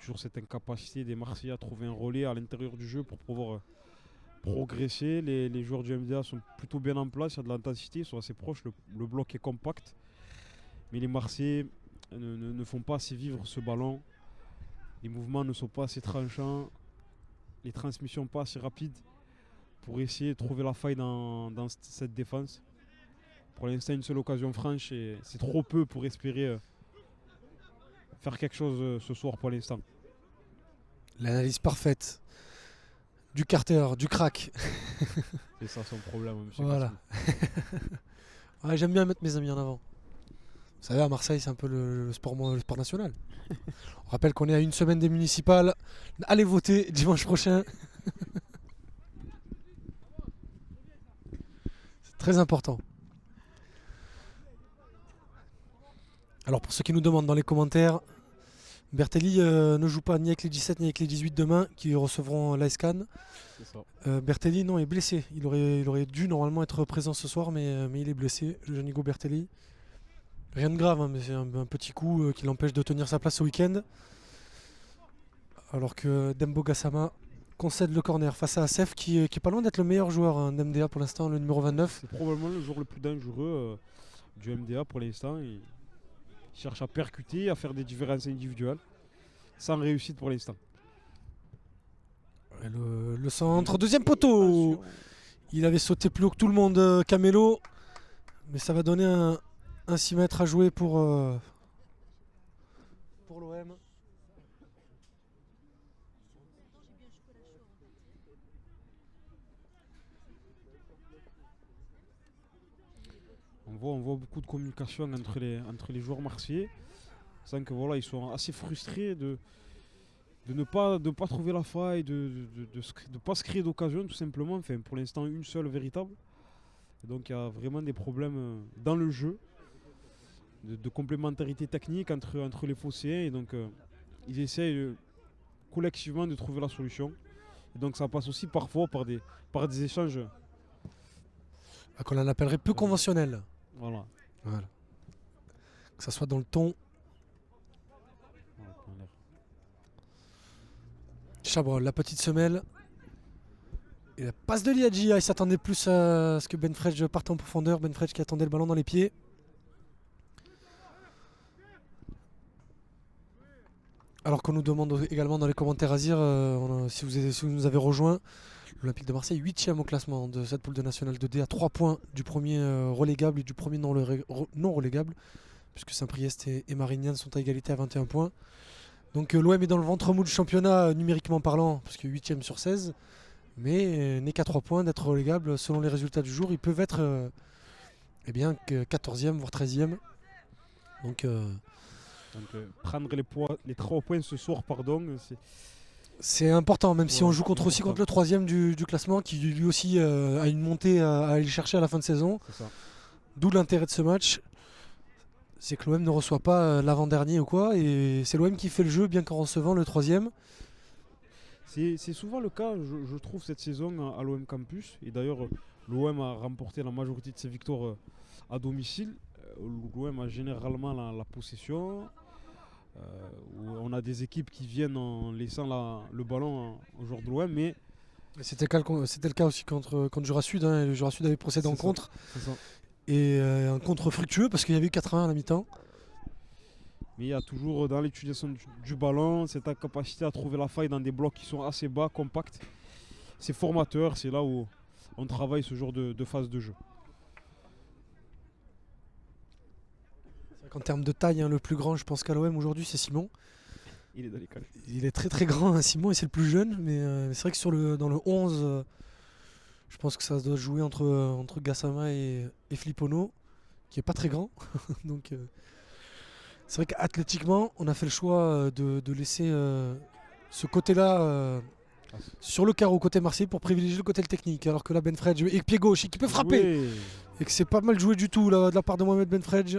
Toujours cette incapacité des Marseillais à trouver un relais à l'intérieur du jeu pour pouvoir progresser. Les joueurs du MDA sont plutôt bien en place, il y a de l'intensité, ils sont assez proches, le bloc est compact. Mais les Marseillais ne font pas assez vivre ce ballon. Les mouvements ne sont pas assez tranchants, les transmissions pas assez rapides pour essayer de trouver la faille dans cette défense. Pour l'instant, une seule occasion franche et c'est trop peu pour espérer faire quelque chose ce soir pour l'instant. L'analyse parfaite du Carter, du crack. C'est ça son problème, monsieur. Voilà. Ouais, j'aime bien mettre mes amis en avant. Vous savez, à Marseille, c'est un peu le sport national. On rappelle qu'on est à une semaine des municipales. Allez voter dimanche prochain. C'est très important. Alors pour ceux qui nous demandent dans les commentaires, Bertelli ne joue pas ni avec les 17 ni avec les 18 demain qui recevront l'ASCAN. C'est ça. Bertelli non, est blessé. Il aurait dû normalement être présent ce soir, mais il est blessé, le jeune Hugo Bertelli. Rien de grave, hein, mais c'est un petit coup qui l'empêche de tenir sa place au week-end. Alors que Dembo Gassama concède le corner face à Assef qui est pas loin d'être le meilleur joueur d'MDA pour l'instant, le numéro 29. C'est probablement le joueur le plus dangereux du MDA pour l'instant. Il cherche à percuter, à faire des différences individuelles, sans réussite pour l'instant. Le centre, deuxième poteau. Il avait sauté plus haut que tout le monde, Camelo. Mais ça va donner un 6 mètres à jouer pour l'OM. On voit beaucoup de communication entre les joueurs marseillais. Sans que voilà, ils sont assez frustrés de ne pas trouver la faille, de ne pas se créer d'occasion tout simplement. Enfin, pour l'instant, une seule véritable. Et donc il y a vraiment des problèmes dans le jeu, de complémentarité technique entre les phocéens. Et donc ils essayent collectivement de trouver la solution. Et donc ça passe aussi parfois par des échanges. Qu'on en appellerait peu conventionnels. Voilà. Que ça soit dans le ton. Chabrol, la petite semelle. Et la passe de Liadji. Il s'attendait plus à ce que Ben Fredge parte en profondeur. Ben Fredge qui attendait le ballon dans les pieds. Alors qu'on nous demande également dans les commentaires Azir si vous nous avez rejoint. L'Olympique de Marseille 8ème au classement de cette poule de National 2D à 3 points du premier relégable et du premier non relégable. Puisque Saint-Priest et Marignane sont à égalité à 21 points. Donc l'OM est dans le ventre mou du championnat numériquement parlant, parce que 8ème sur 16. Mais n'est qu'à 3 points d'être relégable. Selon les résultats du jour, ils peuvent être 14e voire 13e. Donc prendre les 3 points ce soir, c'est important, même si on joue important. aussi contre le 3ème du classement, qui lui aussi a une montée à aller chercher à la fin de saison. C'est ça. D'où l'intérêt de ce match. C'est que l'OM ne reçoit pas l'avant-dernier ou quoi, et c'est l'OM qui fait le jeu bien qu'en recevant le 3ème. C'est souvent le cas, je trouve, cette saison à l'OM Campus. Et d'ailleurs, l'OM a remporté la majorité de ses victoires à domicile. L'OM a généralement la possession. Où on a des équipes qui viennent en laissant le ballon aux joueurs de l'OM. Mais c'était le cas aussi contre Jura Sud. Le Jura Sud avait procédé en contre. C'est ça. Et un contre fructueux parce qu'il y avait eu 80 à la mi-temps. Mais il y a toujours dans l'utilisation du ballon cette capacité à trouver la faille dans des blocs qui sont assez bas, compacts. C'est formateur, c'est là où on travaille ce genre de phase de jeu. En termes de taille, le plus grand, je pense qu'à l'OM aujourd'hui, c'est Simon. Il est dans les calés. Il est très très grand, Simon, et c'est le plus jeune. Mais c'est vrai que dans le 11, je pense que ça doit jouer entre Gassama et Flippono, qui est pas très grand. Donc c'est vrai qu'athlétiquement, on a fait le choix de laisser ce côté-là sur le carreau côté Marseille pour privilégier le côté technique. Alors que là, Ben Fredge et pied gauche, et qui peut frapper. Oui. Et que c'est pas mal joué du tout là, de la part de Mohamed Ben Fredge.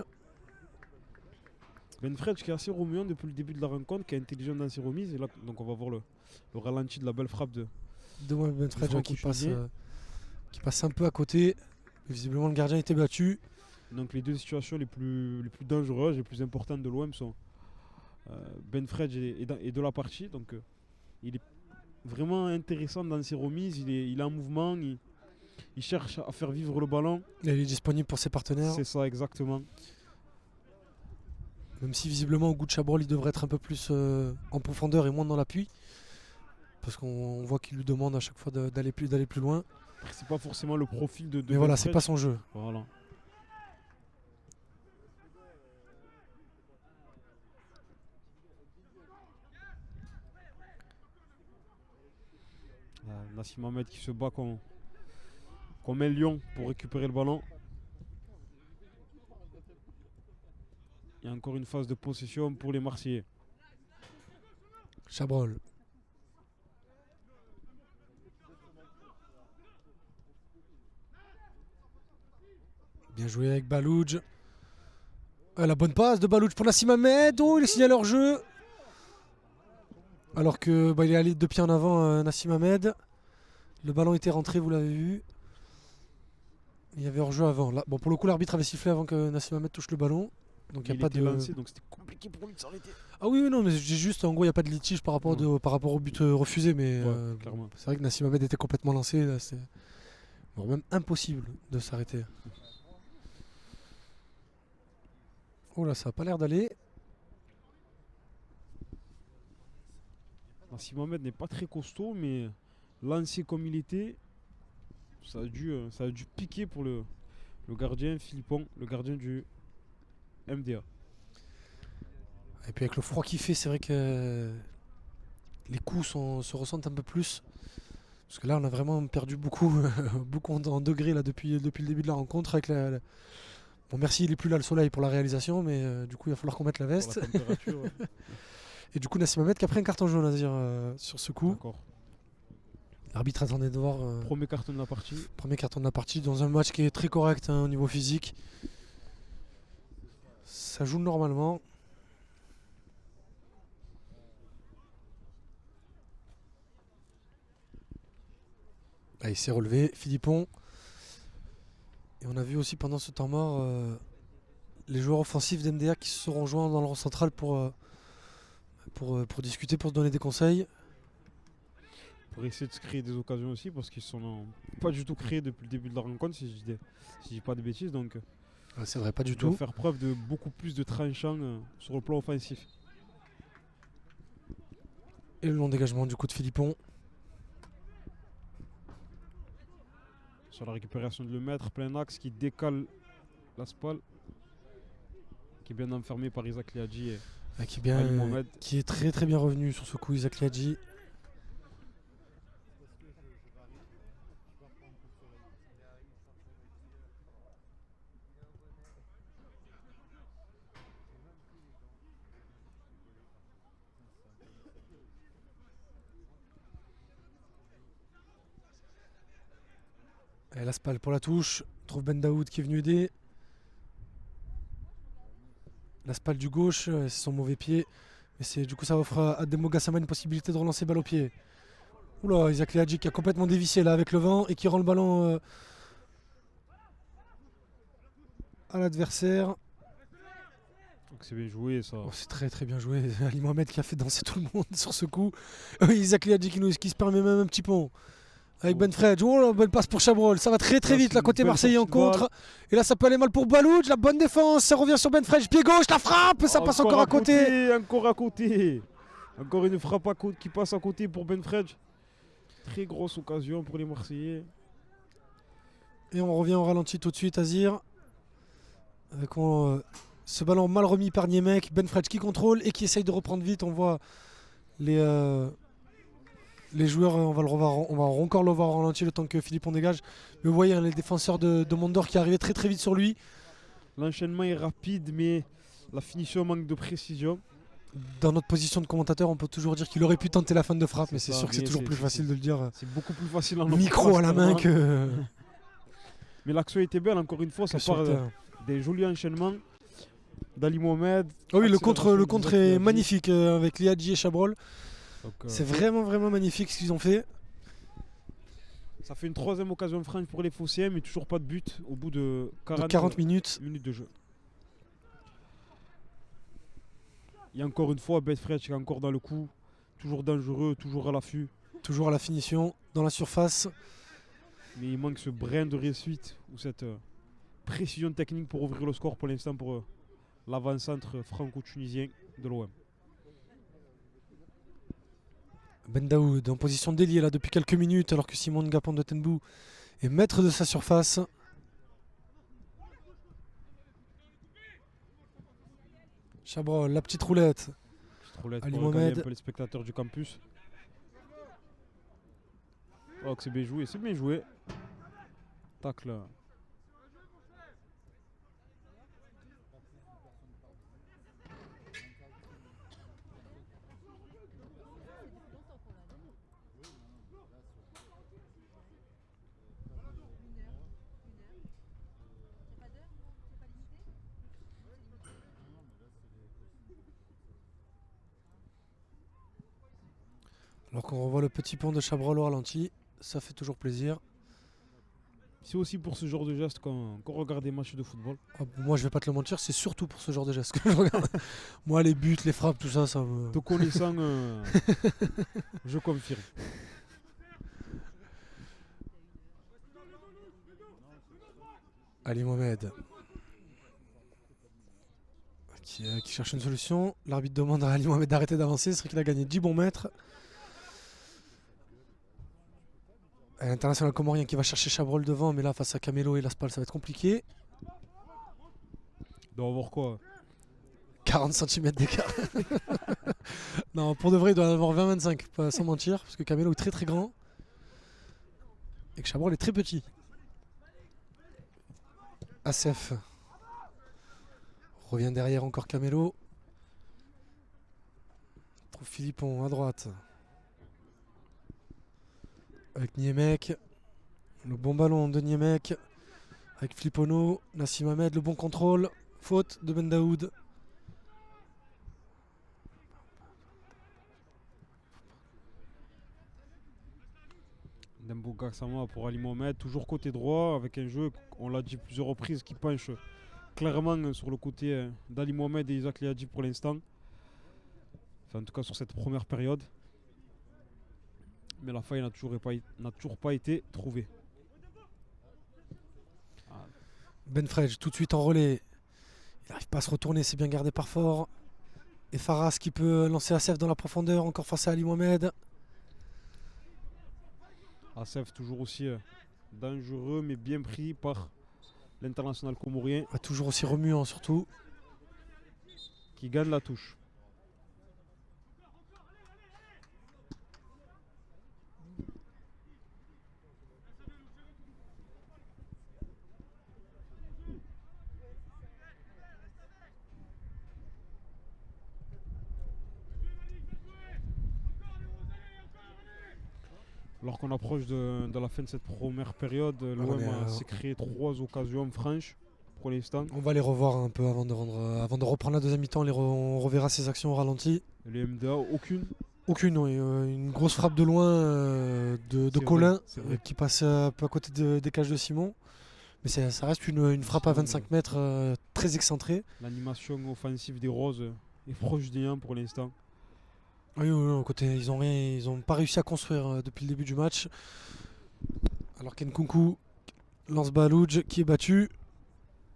Ben Fredge qui est assez remuant depuis le début de la rencontre, qui est intelligent dans ses remises. Et là, donc on va voir le ralenti de la belle frappe de Mohamed Ben Fredge qui passe qui passe un peu à côté. Visiblement le gardien était battu. Donc les deux situations les plus dangereuses, les plus importantes de l'OM sont Benfred est de la partie. Donc il est vraiment intéressant dans ses remises. Il est en mouvement. Il cherche à faire vivre le ballon. Et il est disponible pour ses partenaires. C'est ça exactement. Même si visiblement au goût de Chabrol il devrait être un peu plus en profondeur et moins dans l'appui. Parce qu'on voit qu'il lui demande à chaque fois d'aller plus loin. C'est pas forcément le profil de Mais voilà, Benfred. c'est pas son jeu. Voilà. Nassim Ahmed qui se bat comme un lion pour récupérer le ballon. Il y a encore une phase de possession pour les Marseillais. Chabrol. Bien joué avec Balouj. La bonne passe de Balouj pour Nassim Ahmed. Oh, il est signalé hors jeu. Alors que il est allé 2 pieds en avant, Nassim Ahmed. Le ballon était rentré, vous l'avez vu. Il y avait hors jeu avant. Là, bon, pour le coup, l'arbitre avait sifflé avant que Nassim Ahmed touche le ballon. Donc il n'y a pas était de. lancé, donc c'était compliqué pour lui de s'arrêter. Ah oui, non, mais j'ai juste, en gros, il n'y a pas de litige par rapport, par rapport au but refusé. Mais clairement. c'est vrai que Nassim Ahmed était complètement lancé. Là, c'est même impossible de s'arrêter. Oh là, ça n'a pas l'air d'aller. Nassim Ahmed n'est pas très costaud, mais lancé comme il était, ça a dû piquer pour le gardien Philippon, le gardien du MDA. Et puis avec le froid qu'il fait, c'est vrai que les coups se ressentent un peu plus. Parce que là, on a vraiment perdu beaucoup, beaucoup en degrés là, depuis le début de la rencontre. Avec Bon, merci, il n'est plus là le soleil pour la réalisation, mais du coup, il va falloir qu'on mette la veste. Pour la température, ouais. Et du coup, Nassim Ahmed qui a pris un carton jaune à dire sur ce coup. D'accord. L'arbitre attendait de voir. Premier carton de la partie. Premier carton de la partie dans un match qui est très correct au niveau physique. Ça joue normalement. Ah, il s'est relevé, Philippon. Et on a vu aussi pendant ce temps mort les joueurs offensifs d'MDA qui se seront joints dans le rang central pour discuter, pour se donner des conseils. Pour essayer de se créer des occasions aussi, parce qu'ils sont pas du tout créés depuis le début de la rencontre, si je dis pas de bêtises. Donc c'est vrai, pas du ils doivent tout. faire preuve de beaucoup plus de tranchant sur le plan offensif. Et le long dégagement du coup de Philippon. Sur la récupération de le maître, plein axe qui décale l'Aspal, qui est bien enfermé par Isaac Liadji et Ali Mohamed. Qui est très très bien revenu sur ce coup, Isaac Liadji. Et l'Aspal pour la touche, on trouve Ben Daoud qui est venu aider. L'Aspal du gauche, c'est son mauvais pied. Mais du coup ça offre à Ademo Gassama une possibilité de relancer balle au pied. Oula, Isaac Liadji qui a complètement dévissé là avec le vent et qui rend le ballon à l'adversaire. Donc c'est bien joué ça. Oh, c'est très très bien joué. Ali Mohamed qui a fait danser tout le monde sur ce coup. Isaac Liadji qui se permet même un petit pont. Avec Benfred, oh la bonne passe pour Chabrol, ça va très très vite, la côté marseillais en contre. Et là ça peut aller mal pour Balouj, la bonne défense, ça revient sur Benfred, pied gauche, la frappe, ça passe encore à côté. Encore à côté. Encore une frappe qui passe à côté pour Benfred. Très grosse occasion pour les Marseillais. Et on revient au ralenti tout de suite, Azir. Avec ce ballon mal remis par Niemek, Benfred qui contrôle et qui essaye de reprendre vite. On voit les joueurs, on va encore le voir au ralenti le temps que Philippon dégage. Mais vous voyez les défenseurs de Mondor qui arrivaient très très vite sur lui. L'enchaînement est rapide, mais la finition manque de précision. Dans notre position de commentateur, on peut toujours dire qu'il aurait pu tenter la fin de frappe, mais c'est sûr que c'est toujours plus facile de le dire. C'est beaucoup plus facile en micro à la main que. Mais l'action était belle, encore une fois, ça part des jolis enchaînements d'Ali Mohamed. Oh oui, le contre est magnifique avec Liadji et Chabrol. C'est vraiment magnifique ce qu'ils ont fait. Ça fait une troisième occasion franche pour les Phocéens, mais toujours pas de but au bout de 40 minutes. minutes de jeu. Et encore une fois, Betfred qui est encore dans le coup, toujours dangereux, toujours à l'affût. Toujours à la finition, dans la surface. Mais il manque ce brin de réussite ou cette précision technique pour ouvrir le score pour l'instant pour l'avant-centre franco-tunisien de l'OM. Ben Daoud en position d'ailier là depuis quelques minutes alors que Simon Ngapan de Tenbou est maître de sa surface. Chabrol, la petite roulette. Petite roulette Ali pour regarder Mohamed. un peu les spectateurs du campus. Oh que c'est bien joué. Tacle. Alors qu'on revoit le petit pont de Chabrol au ralenti, ça fait toujours plaisir. C'est aussi pour ce genre de geste qu'on regarde des matchs de football. Ah, moi je vais pas te le mentir, c'est surtout pour ce genre de gestes que je regarde. Moi les buts, les frappes, tout ça, ça me... Te connaissant, je confirme. Ali Mohamed qui cherche une solution. L'arbitre demande à Ali Mohamed d'arrêter d'avancer, c'est vrai qu'il a gagné 10 bons mètres. L'international comorien qui va chercher Chabrol devant, mais là face à Camelo et Laspal ça va être compliqué. On va voir quoi. 40 cm d'écart. Non, pour de vrai, il doit en avoir 20-25, pas sans mentir, parce que Camelo est très très grand et que Chabrol est très petit. Assef revient derrière encore Camelo. On trouve Philippon à droite. Avec Niemek. Le bon ballon de Niemek. Avec Flippono. Nassim Ahmed, le bon contrôle. Faute de Ben Daoud. Dembo Gassama pour Ali Mohamed, toujours côté droit, avec un jeu, on l'a dit plusieurs reprises, qui penche clairement sur le côté d'Ali Mohamed et Isaac Liadji pour l'instant. Enfin, en tout cas sur cette première période. Mais la faille n'a toujours pas été trouvée. Benfredj tout de suite en relais. Il n'arrive pas à se retourner, c'est bien gardé par Fort. Et Faras qui peut lancer Assef dans la profondeur, encore face à Ali Mohamed. Assef toujours aussi dangereux mais bien pris par l'international comorien Toujours aussi remuant surtout. qui gagne la touche. Alors qu'on approche de la fin de cette première période, l'OM s'est créé 3 occasions franches pour l'instant. On va les revoir un peu avant de reprendre la deuxième mi-temps. On reverra ses actions au ralenti. Les MDA, aucune. Aucune, oui. Une grosse frappe de loin de Colin qui passe un peu à côté des cages de Simon. Mais ça reste une frappe à 25 mètres très excentrée. L'animation offensive des Roses est proche des 1 pour l'instant. Oui, côté, ils ont pas réussi à construire depuis le début du match. Alors qu'Nkunku lance Balouj qui est battu.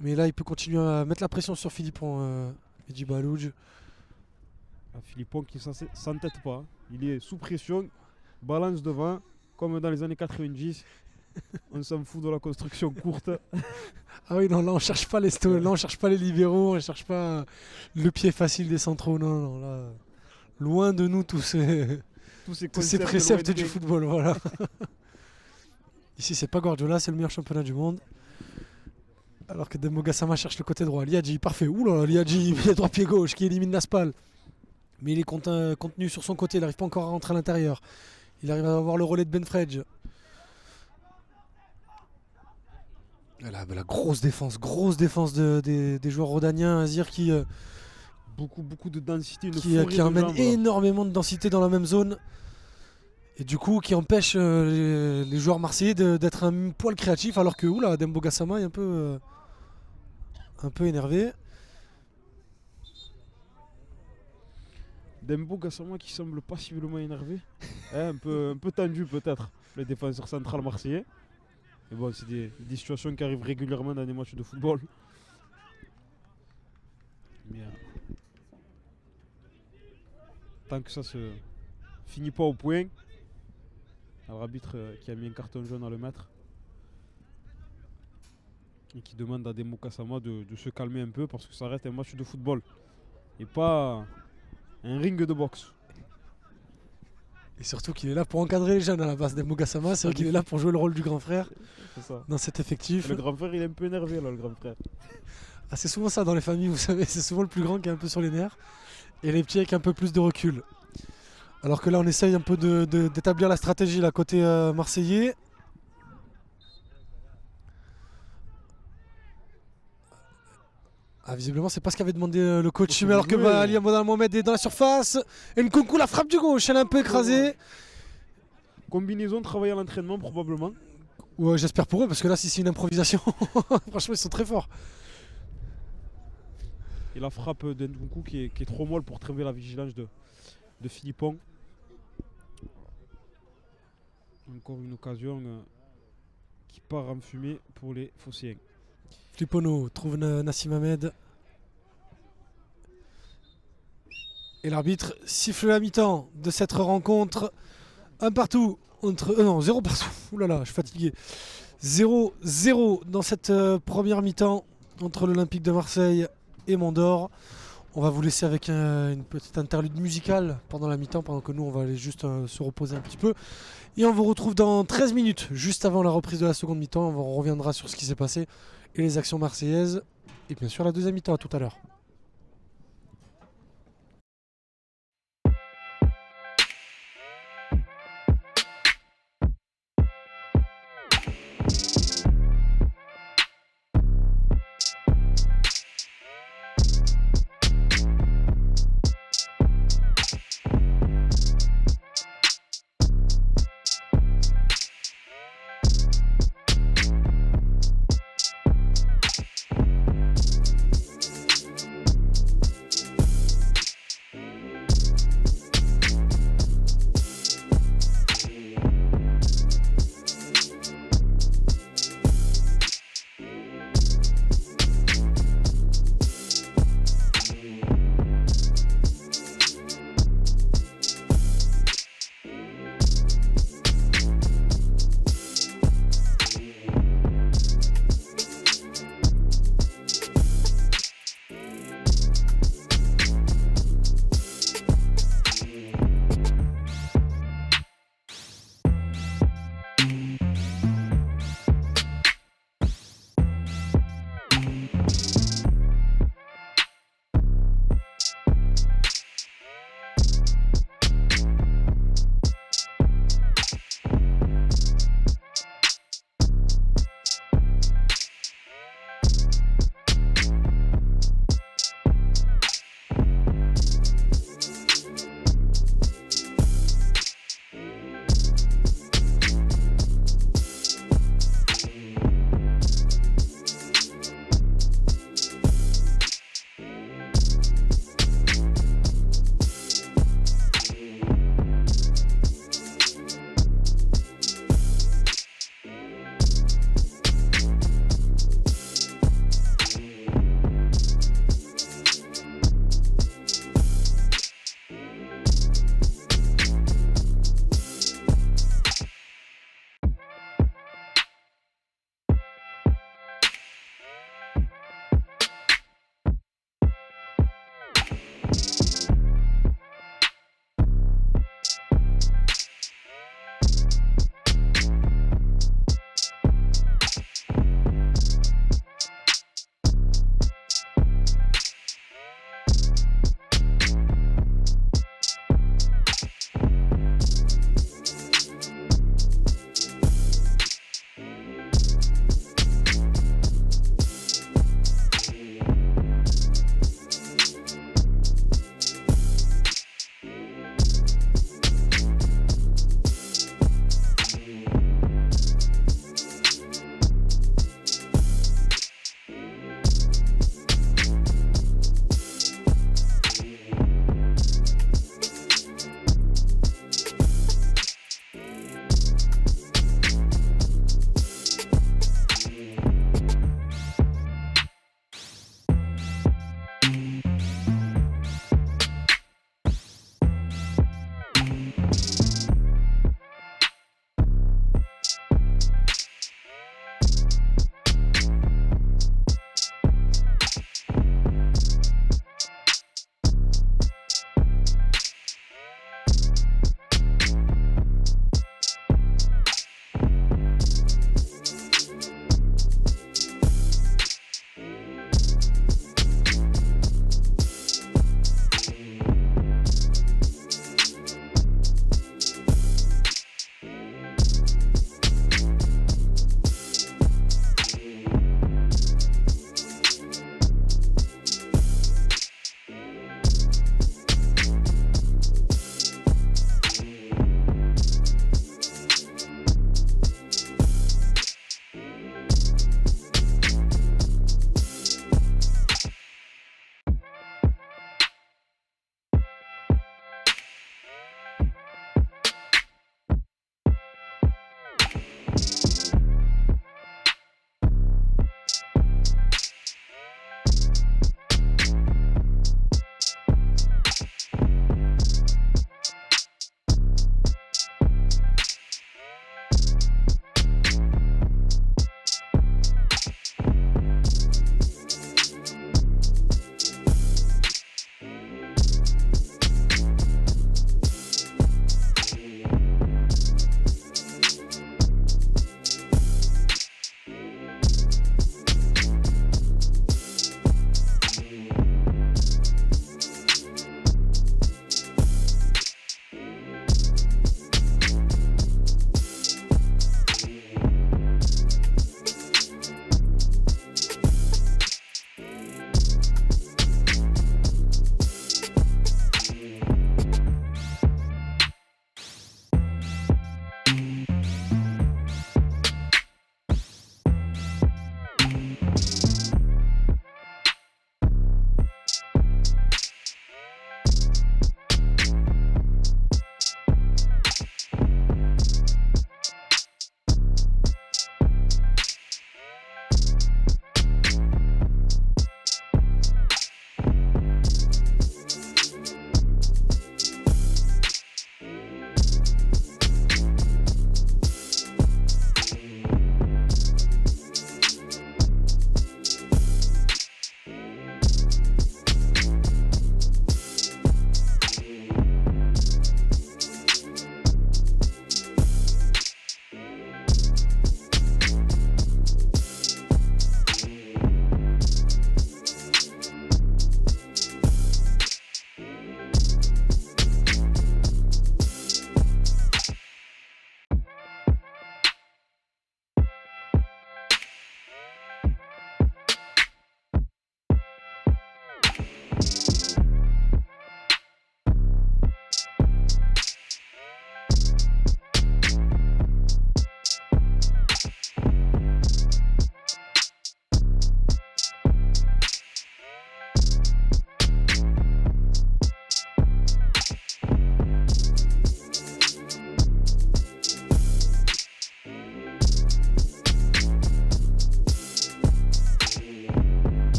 Mais là, il peut continuer à mettre la pression sur Philippon. Mehdi Balouj. Philippon qui s'entête pas. Il est sous pression, balance devant, comme dans les années 90. On s'en fout de la construction courte. Ah oui, non, là on cherche pas là on cherche pas les libéraux, on cherche pas le pied facile des centraux. Non, là, loin de nous tous ces préceptes du football, voilà. Ici c'est pas Guardiola, c'est le meilleur championnat du monde. Alors que Dembo Gassama cherche le côté droit. Liadji, parfait. Oula, Liadji, pied droit, pied gauche, qui élimine Laspal. Mais il est contenu sur son côté, il n'arrive pas encore à rentrer à l'intérieur. Il arrive à avoir le relais de Benfredj. La grosse défense des joueurs rhodaniens. Azir qui beaucoup de densité, qui emmène énormément de densité dans la même zone. Et du coup, qui empêche les joueurs marseillais d'être un poil créatifs, alors que oula, Dembo Gassama est un peu énervé. Dembo Gassama qui semble passiblement énervé. Un peu tendu peut-être, le défenseur central marseillais. Mais bon, c'est des situations qui arrivent régulièrement dans des matchs de football. Mais tant que ça se finit pas au point, l'arbitre qui a mis un carton jaune à le mettre et qui demande à Dembo Gassama de se calmer un peu parce que ça reste un match de football et pas un ring de boxe. Et surtout qu'il est là pour encadrer les jeunes à la base. Dembo Gassama, c'est vrai qu'il est là pour jouer le rôle du grand frère C'est ça. dans cet effectif. Le grand frère, il est un peu énervé là, le grand frère. Ah, c'est souvent ça dans les familles, vous savez, c'est souvent le plus grand qui est un peu sur les nerfs et les petits avec un peu plus de recul. Alors que là, on essaye un peu d'établir la stratégie là, côté marseillais. Ah, visiblement, c'est pas ce qu'avait demandé le coach. Oh, Mais alors que ouais. Ali Mohamed est dans la surface. Et Nkunku, la frappe du gauche, elle est un peu écrasée. Combinaison, travail à l'entraînement probablement. Ouais, j'espère pour eux, parce que là, si c'est une improvisation, franchement, ils sont très forts. Et la frappe d'Nkunku qui est trop molle pour traver la vigilance de Philippon. Encore une occasion qui part en fumée pour les Phocéens. Flipono trouve Nassim Ahmed. Et l'arbitre siffle la mi-temps de cette rencontre. Un partout entre. Non, 0 partout. Ouh là là, je suis fatigué. 0-0 dans cette première mi-temps entre l'Olympique de Marseille et Mondor. On va vous laisser avec une petite interlude musicale pendant la mi-temps, pendant que nous on va aller juste se reposer un petit peu. Et on vous retrouve dans 13 minutes, juste avant la reprise de la seconde mi-temps. On reviendra sur ce qui s'est passé et les actions marseillaises. Et bien sûr la deuxième mi-temps, à tout à l'heure.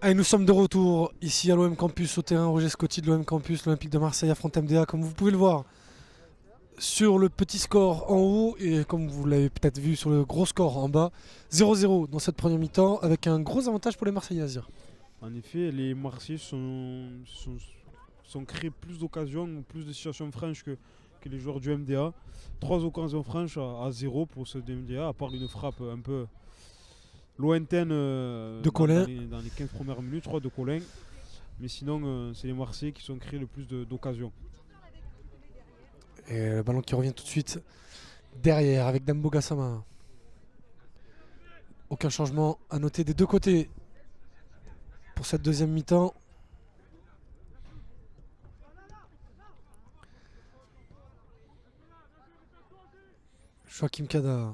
Allez, nous sommes de retour ici à l'OM Campus, au terrain Roger Scotti de l'OM Campus, l'Olympique de Marseille affronte MDA. Comme vous pouvez le voir sur le petit score en haut et comme vous l'avez peut-être vu sur le gros score en bas, 0-0 dans cette première mi-temps avec un gros avantage pour les Marseillais. En effet, les Marseillais sont créés plus d'occasions, plus de situations franches que les joueurs du MDA. 3 occasions franches à 0 pour ceux du MDA, à part une frappe un peu lointaine De Collin. dans les 15 premières minutes, je crois, de Collin. Mais sinon, c'est les Marseillais qui sont créés le plus d'occasions. Et le ballon qui revient tout de suite derrière avec Dambo Gassama. Aucun changement à noter des deux côtés pour cette deuxième mi-temps. Joachim Kada.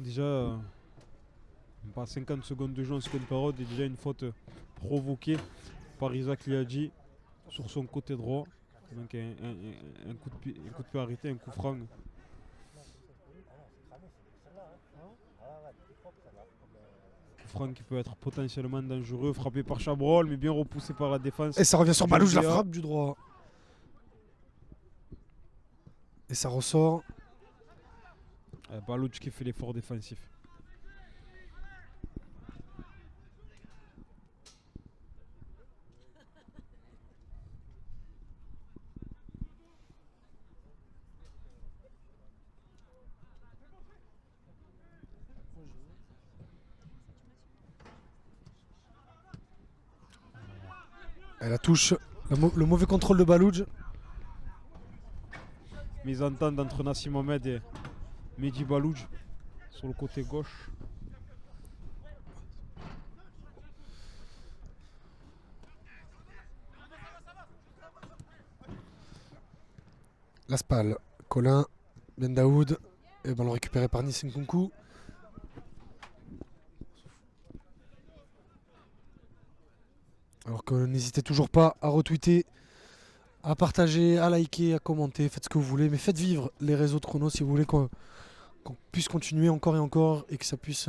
Déjà, pas 50 secondes de jeu en seconde période et déjà une faute provoquée par Isaac Liadji sur son côté droit. Donc un coup de pied arrêté, un coup franc. Coup franc qui peut être potentiellement dangereux, frappé par Chabrol mais bien repoussé par la défense. Et ça revient sur Balouge, la MDA. frappe du droit. Et ça ressort. Balouch qui fait l'effort défensif. Et la touche, le mauvais contrôle de Balouge. Mise en tente entre Nassim Mohamed et Mehdi Balouj sur le côté gauche. Laspal, Colin, Ben Daoud. Et ballon récupéré par Nice Nkunku. Alors que n'hésitez toujours pas à retweeter, à partager, à liker, à commenter, faites ce que vous voulez, mais faites vivre les réseaux de Chrono si vous voulez qu'on puisse continuer encore et encore et que ça puisse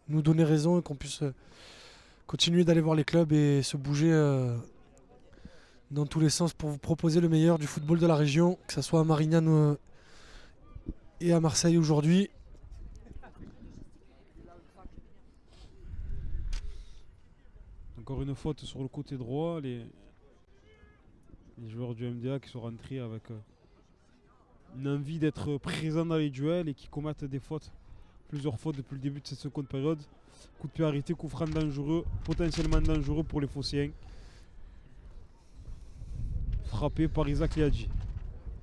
nous donner raison et qu'on puisse continuer d'aller voir les clubs et se bouger dans tous les sens pour vous proposer le meilleur du football de la région, que ce soit à Marignane et à Marseille aujourd'hui. Encore une faute sur le côté droit. Les joueurs du MDA qui sont rentrés avec une envie d'être présents dans les duels et qui commettent des fautes. Plusieurs fautes depuis le début de cette seconde période. Coup de pied arrêté, coup franc dangereux, potentiellement dangereux pour les Phocéens. Frappé par Isaac Liadji.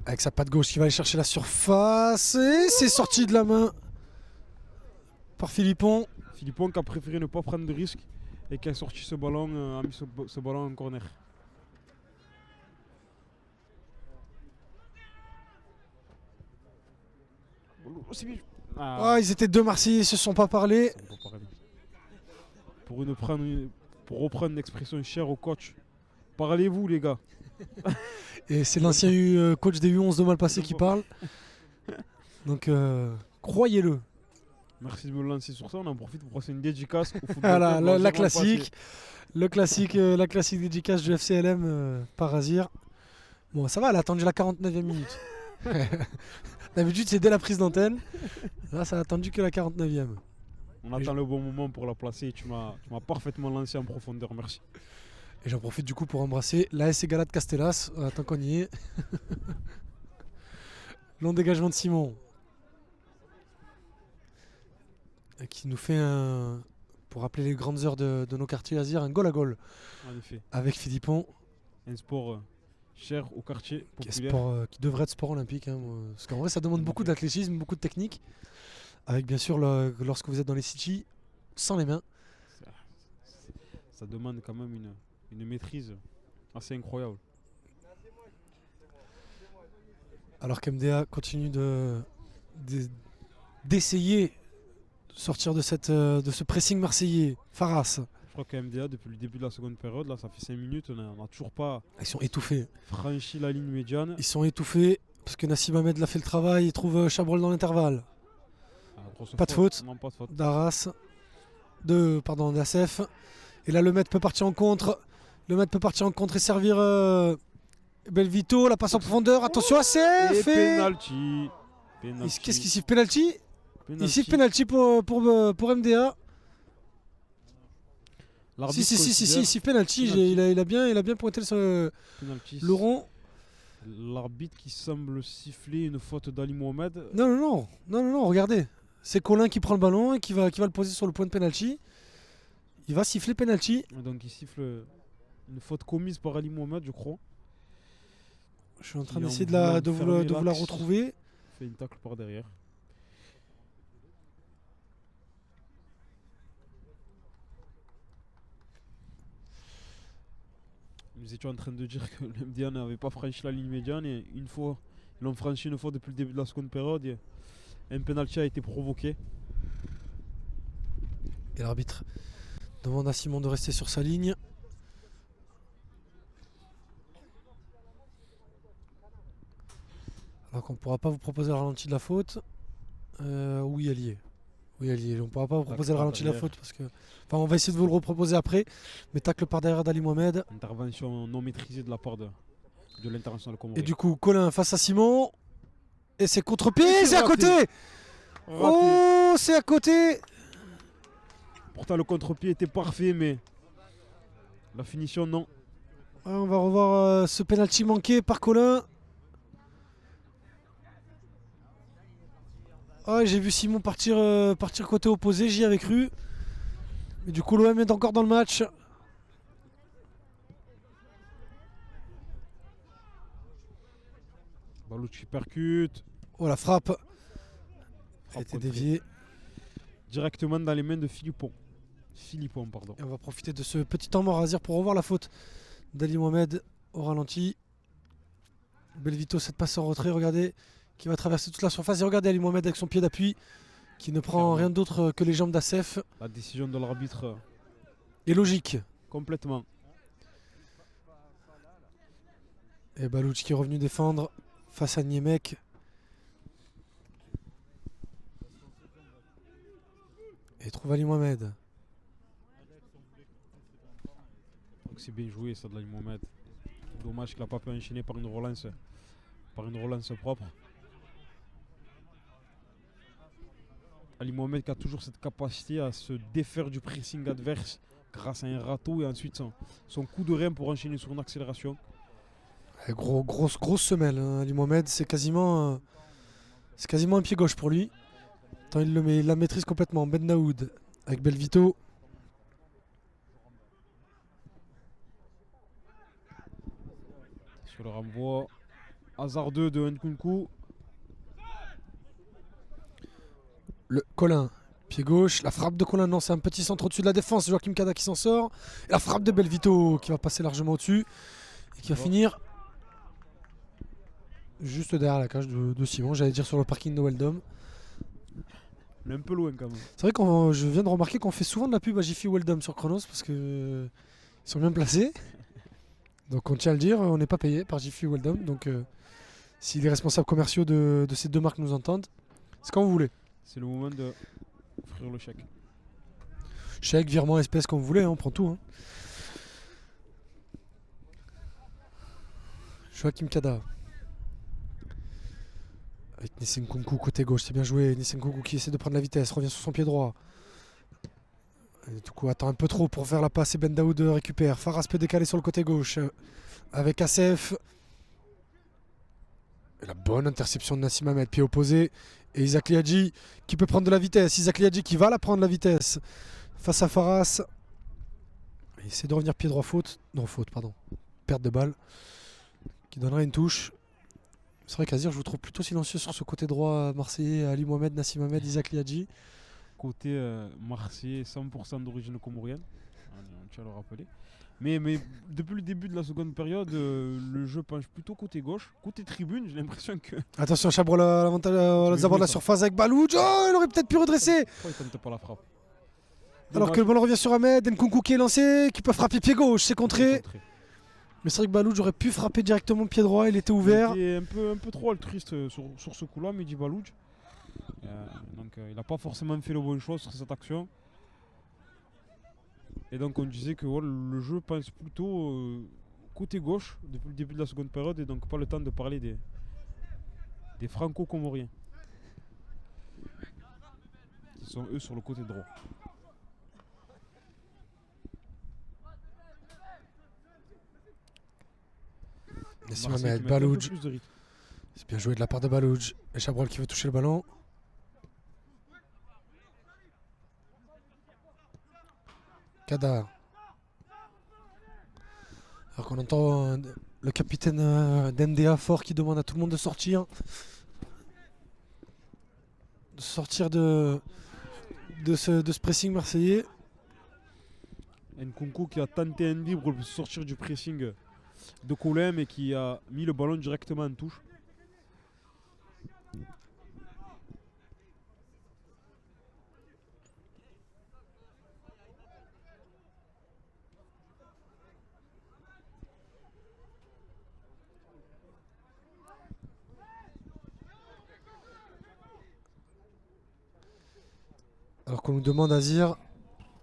Avec sa patte gauche qui va aller chercher la surface. Et c'est sorti de la main par Philippon. Philippon qui a préféré ne pas prendre de risque et qui a sorti ce ballon, a mis ce ballon en corner. Ah, ils étaient deux Marseillais, ils se sont pas parlé. Pour reprendre une expression chère au coach, parlez-vous les gars. Et c'est l'ancien coach des U11 de Malpassé qui parle. Donc croyez-le. Merci de me lancer sur ça, on en profite pour passer une dédicace au football. Voilà, la classique. La classique dédicace du FCLM par Azir. Bon, ça va, elle a attendu la 49e minute. D'habitude, c'est dès la prise d'antenne. Là, ça a attendu que la 49e. On attend le bon moment pour la placer. Tu m'as parfaitement lancé en profondeur, merci. Et j'en profite du coup pour embrasser l'AS Galade Castellas, tant qu'on y est. Long dégagement de Simon. Qui nous fait pour rappeler les grandes heures de nos quartiers Azir, un goal à goal. En effet. Avec Philippon. Un sport cher au quartier populaire. Qui devrait être sport olympique. Hein, parce qu'en vrai, ça demande beaucoup d'athlétisme, beaucoup de technique. Avec bien sûr, lorsque vous êtes dans les city, sans les mains. Ça demande quand même une maîtrise assez incroyable. Alors qu'MDA continue d'essayer de sortir de ce pressing marseillais. Faras. Je crois que MDA, depuis le début de la seconde période, là, ça fait 5 minutes, on n'a toujours pas Ils sont étouffés. franchi la ligne médiane. Ils sont étouffés parce que Nassim Ahmed l'a fait le travail. Il trouve Chabrol dans l'intervalle. Pas de faute. Non, pas de faute. D'Arras. d'Asef. Et là, le maître peut partir en contre. Le maître peut partir en contre et servir Belvito. La passe en profondeur. Attention, ACF. Penalty. Qu'est-ce qu'il siffle? Penalty. Il siffle penalty pour MDA. Si, il siffle penalty. Il a bien pointé le rond. L'arbitre qui semble siffler une faute d'Ali Mohamed. Non, regardez. C'est Colin qui prend le ballon et qui va le poser sur le point de penalty. Il va siffler penalty. Donc il siffle une faute commise par Ali Mohamed, je crois. Je suis en train d'essayer de vous la retrouver. Fait une tacle par derrière. Nous étions en train de dire que le MDA n'avait pas franchi la ligne médiane et une fois, ils l'ont franchi une fois depuis le début de la seconde période. Un penalty a été provoqué. Et l'arbitre demande à Simon de rester sur sa ligne. Alors qu'on ne pourra pas vous proposer le ralenti de la faute. Oui, elle y est. On ne pourra pas vous proposer le ralenti de la faute parce que. Enfin, on va essayer de vous le reproposer après. Mais tacle par derrière d'Ali Mohamed. Intervention non maîtrisée de la part de l'international comorien. Et du coup, Colin face à Simon. Et c'est contre-pied, c'est à côté. Oh, c'est à côté. Pourtant, le contre-pied était parfait, mais la finition, non. Ouais, on va revoir ce penalty manqué par Colin. Ah, j'ai vu Simon partir côté opposé, j'y avais cru. Mais du coup, l'OM est encore dans le match. Balouch qui percute. Oh, la frappe a été déviée. Directement dans les mains de Philippon. Pardon. Et on va profiter de ce petit temps mort à Azir pour revoir la faute d'Ali Mohamed au ralenti. Belvito, cette passe en retrait, regardez. qui va traverser toute la surface. Et regardez Ali Mohamed avec son pied d'appui qui ne prend rien d'autre que les jambes d'Assef. La décision de l'arbitre, Et logique. complètement. Et Balouch qui est revenu défendre face à Niemek. Et trouve Ali Mohamed. Donc c'est bien joué ça de Ali Mohamed. Dommage qu'il n'a pas pu enchaîner par une relance propre. Ali Mohamed qui a toujours cette capacité à se défaire du pressing adverse grâce à un râteau et ensuite son coup de rein pour enchaîner sur une accélération. Et grosse semelle, hein, Ali Mohamed, c'est quasiment un pied gauche pour lui. Tant il la maîtrise complètement. Ben Daoud avec Belvito. Sur le renvoi hasardeux de Nkunku. Le Colin, pied gauche. La frappe de Colin, non, c'est un petit centre au-dessus de la défense. Joachim Kada qui s'en sort. Et la frappe de Belvito qui va passer largement au-dessus. Et qui va finir juste derrière la cage de Simon. J'allais dire sur le parking de Weldom. Il est un peu loin quand même. C'est vrai que je viens de remarquer qu'on fait souvent de la pub à Jiffy Weldom sur Chronos parce que ils sont bien placés. Donc on tient à le dire, on n'est pas payé par Jiffy Weldom. Donc si les responsables commerciaux de ces deux marques nous entendent, c'est quand vous voulez. C'est le moment de offrir le chèque. Chèque, virement, espèce, comme vous voulez, hein, on prend tout. Hein. Joachim Kada. Avec Nissenkunku côté gauche, c'est bien joué. Nissenkunku qui essaie de prendre la vitesse, revient sur son pied droit. Et du coup, attend un peu trop pour faire la passe et Ben Daoud récupère. Faras peut décaler sur le côté gauche avec Assef. Et la bonne interception de Nassim Ahmed, pied opposé. Et Isaac Liadji qui peut prendre de la vitesse. Isaac Liadji qui va la prendre la vitesse face à Faras. Il essaie de revenir pied droit faute. Non, faute, pardon. Perte de balle. Qui donnerait une touche. C'est vrai qu'Azir, je vous trouve plutôt silencieux sur ce côté droit marseillais. Ali Mohamed, Nassim Ahmed, Isaac Liadji. Côté marseillais 100% d'origine comorienne, on tient à le rappeler. Mais depuis le début de la seconde période, le jeu penche plutôt côté gauche. Côté tribune, j'ai l'impression que... Attention, Chabrol à l'avantage aux abords de la surface avec Balouch. Oh, il aurait peut-être pu redresser. Pourquoi il tente pas la frappe? Alors que le ballon revient sur Ahmed. Nkunku qui est lancé, qui peut frapper pied gauche, c'est contré. Mais c'est vrai que Balouch aurait pu frapper directement pied droit, il était ouvert. Il est un peu trop altruiste sur ce coup-là, Mehdi Balouch. Donc il n'a pas forcément fait le bon choix sur cette action. Et donc on disait que voilà, le jeu pense plutôt côté gauche depuis le début de la seconde période et donc pas le temps de parler des franco-comoriens. Qui sont eux sur le côté droit. Nassim Ahmed, Balouch. Plus de rythme. C'est bien joué de la part de Balouch. Et Chabrol qui veut toucher le ballon. Kada. Alors qu'on entend le capitaine d'NDA fort qui demande à tout le monde de sortir. De sortir de ce pressing marseillais. Nkunku qui a tenté un libre pour sortir du pressing de Colin mais qui a mis le ballon directement en touche. Alors qu'on nous demande à Zir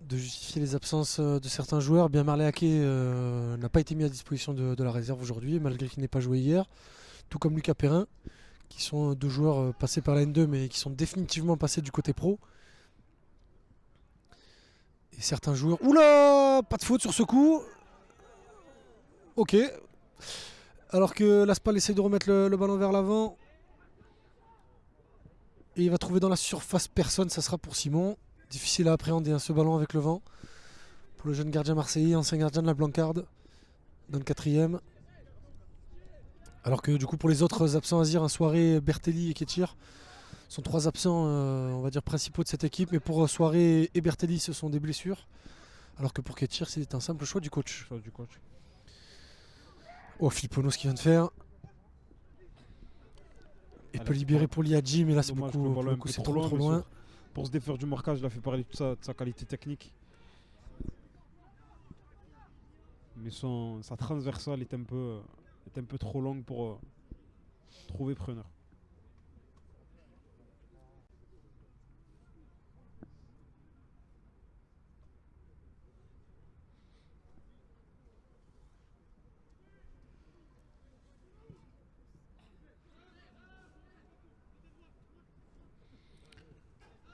de justifier les absences de certains joueurs. Bien Marley Ake n'a pas été mis à disposition de la réserve aujourd'hui, malgré qu'il n'ait pas joué hier. Tout comme Lucas Perrin, qui sont deux joueurs passés par la N2, mais qui sont définitivement passés du côté pro. Et certains joueurs... Oula, pas de faute sur ce coup. Ok. Alors que Laspal essaie de remettre le ballon vers l'avant. Et il va trouver dans la surface personne, ça sera pour Simon. Difficile à appréhender ce ballon avec le vent. Pour le jeune gardien marseillais, ancien gardien de la Blancarde, dans le 4e. Alors que du coup pour les autres absents à Zir, Soirée, Bertelli et Ketchir sont trois absents on va dire principaux de cette équipe. Mais pour Soirée et Bertelli ce sont des blessures. Alors que pour Ketchir c'est un simple choix du coach. Oh, Filipponos qui vient de faire. Il Elle peut a fait libérer pas- pour Liadji, mais là c'est Dommage que beaucoup, le pour ballon le est un coup peu c'est trop trop loin, trop mais loin. pour se défaire du marquage, il a fait parler de sa qualité technique. Mais sa transversale est un peu trop longue pour trouver preneur.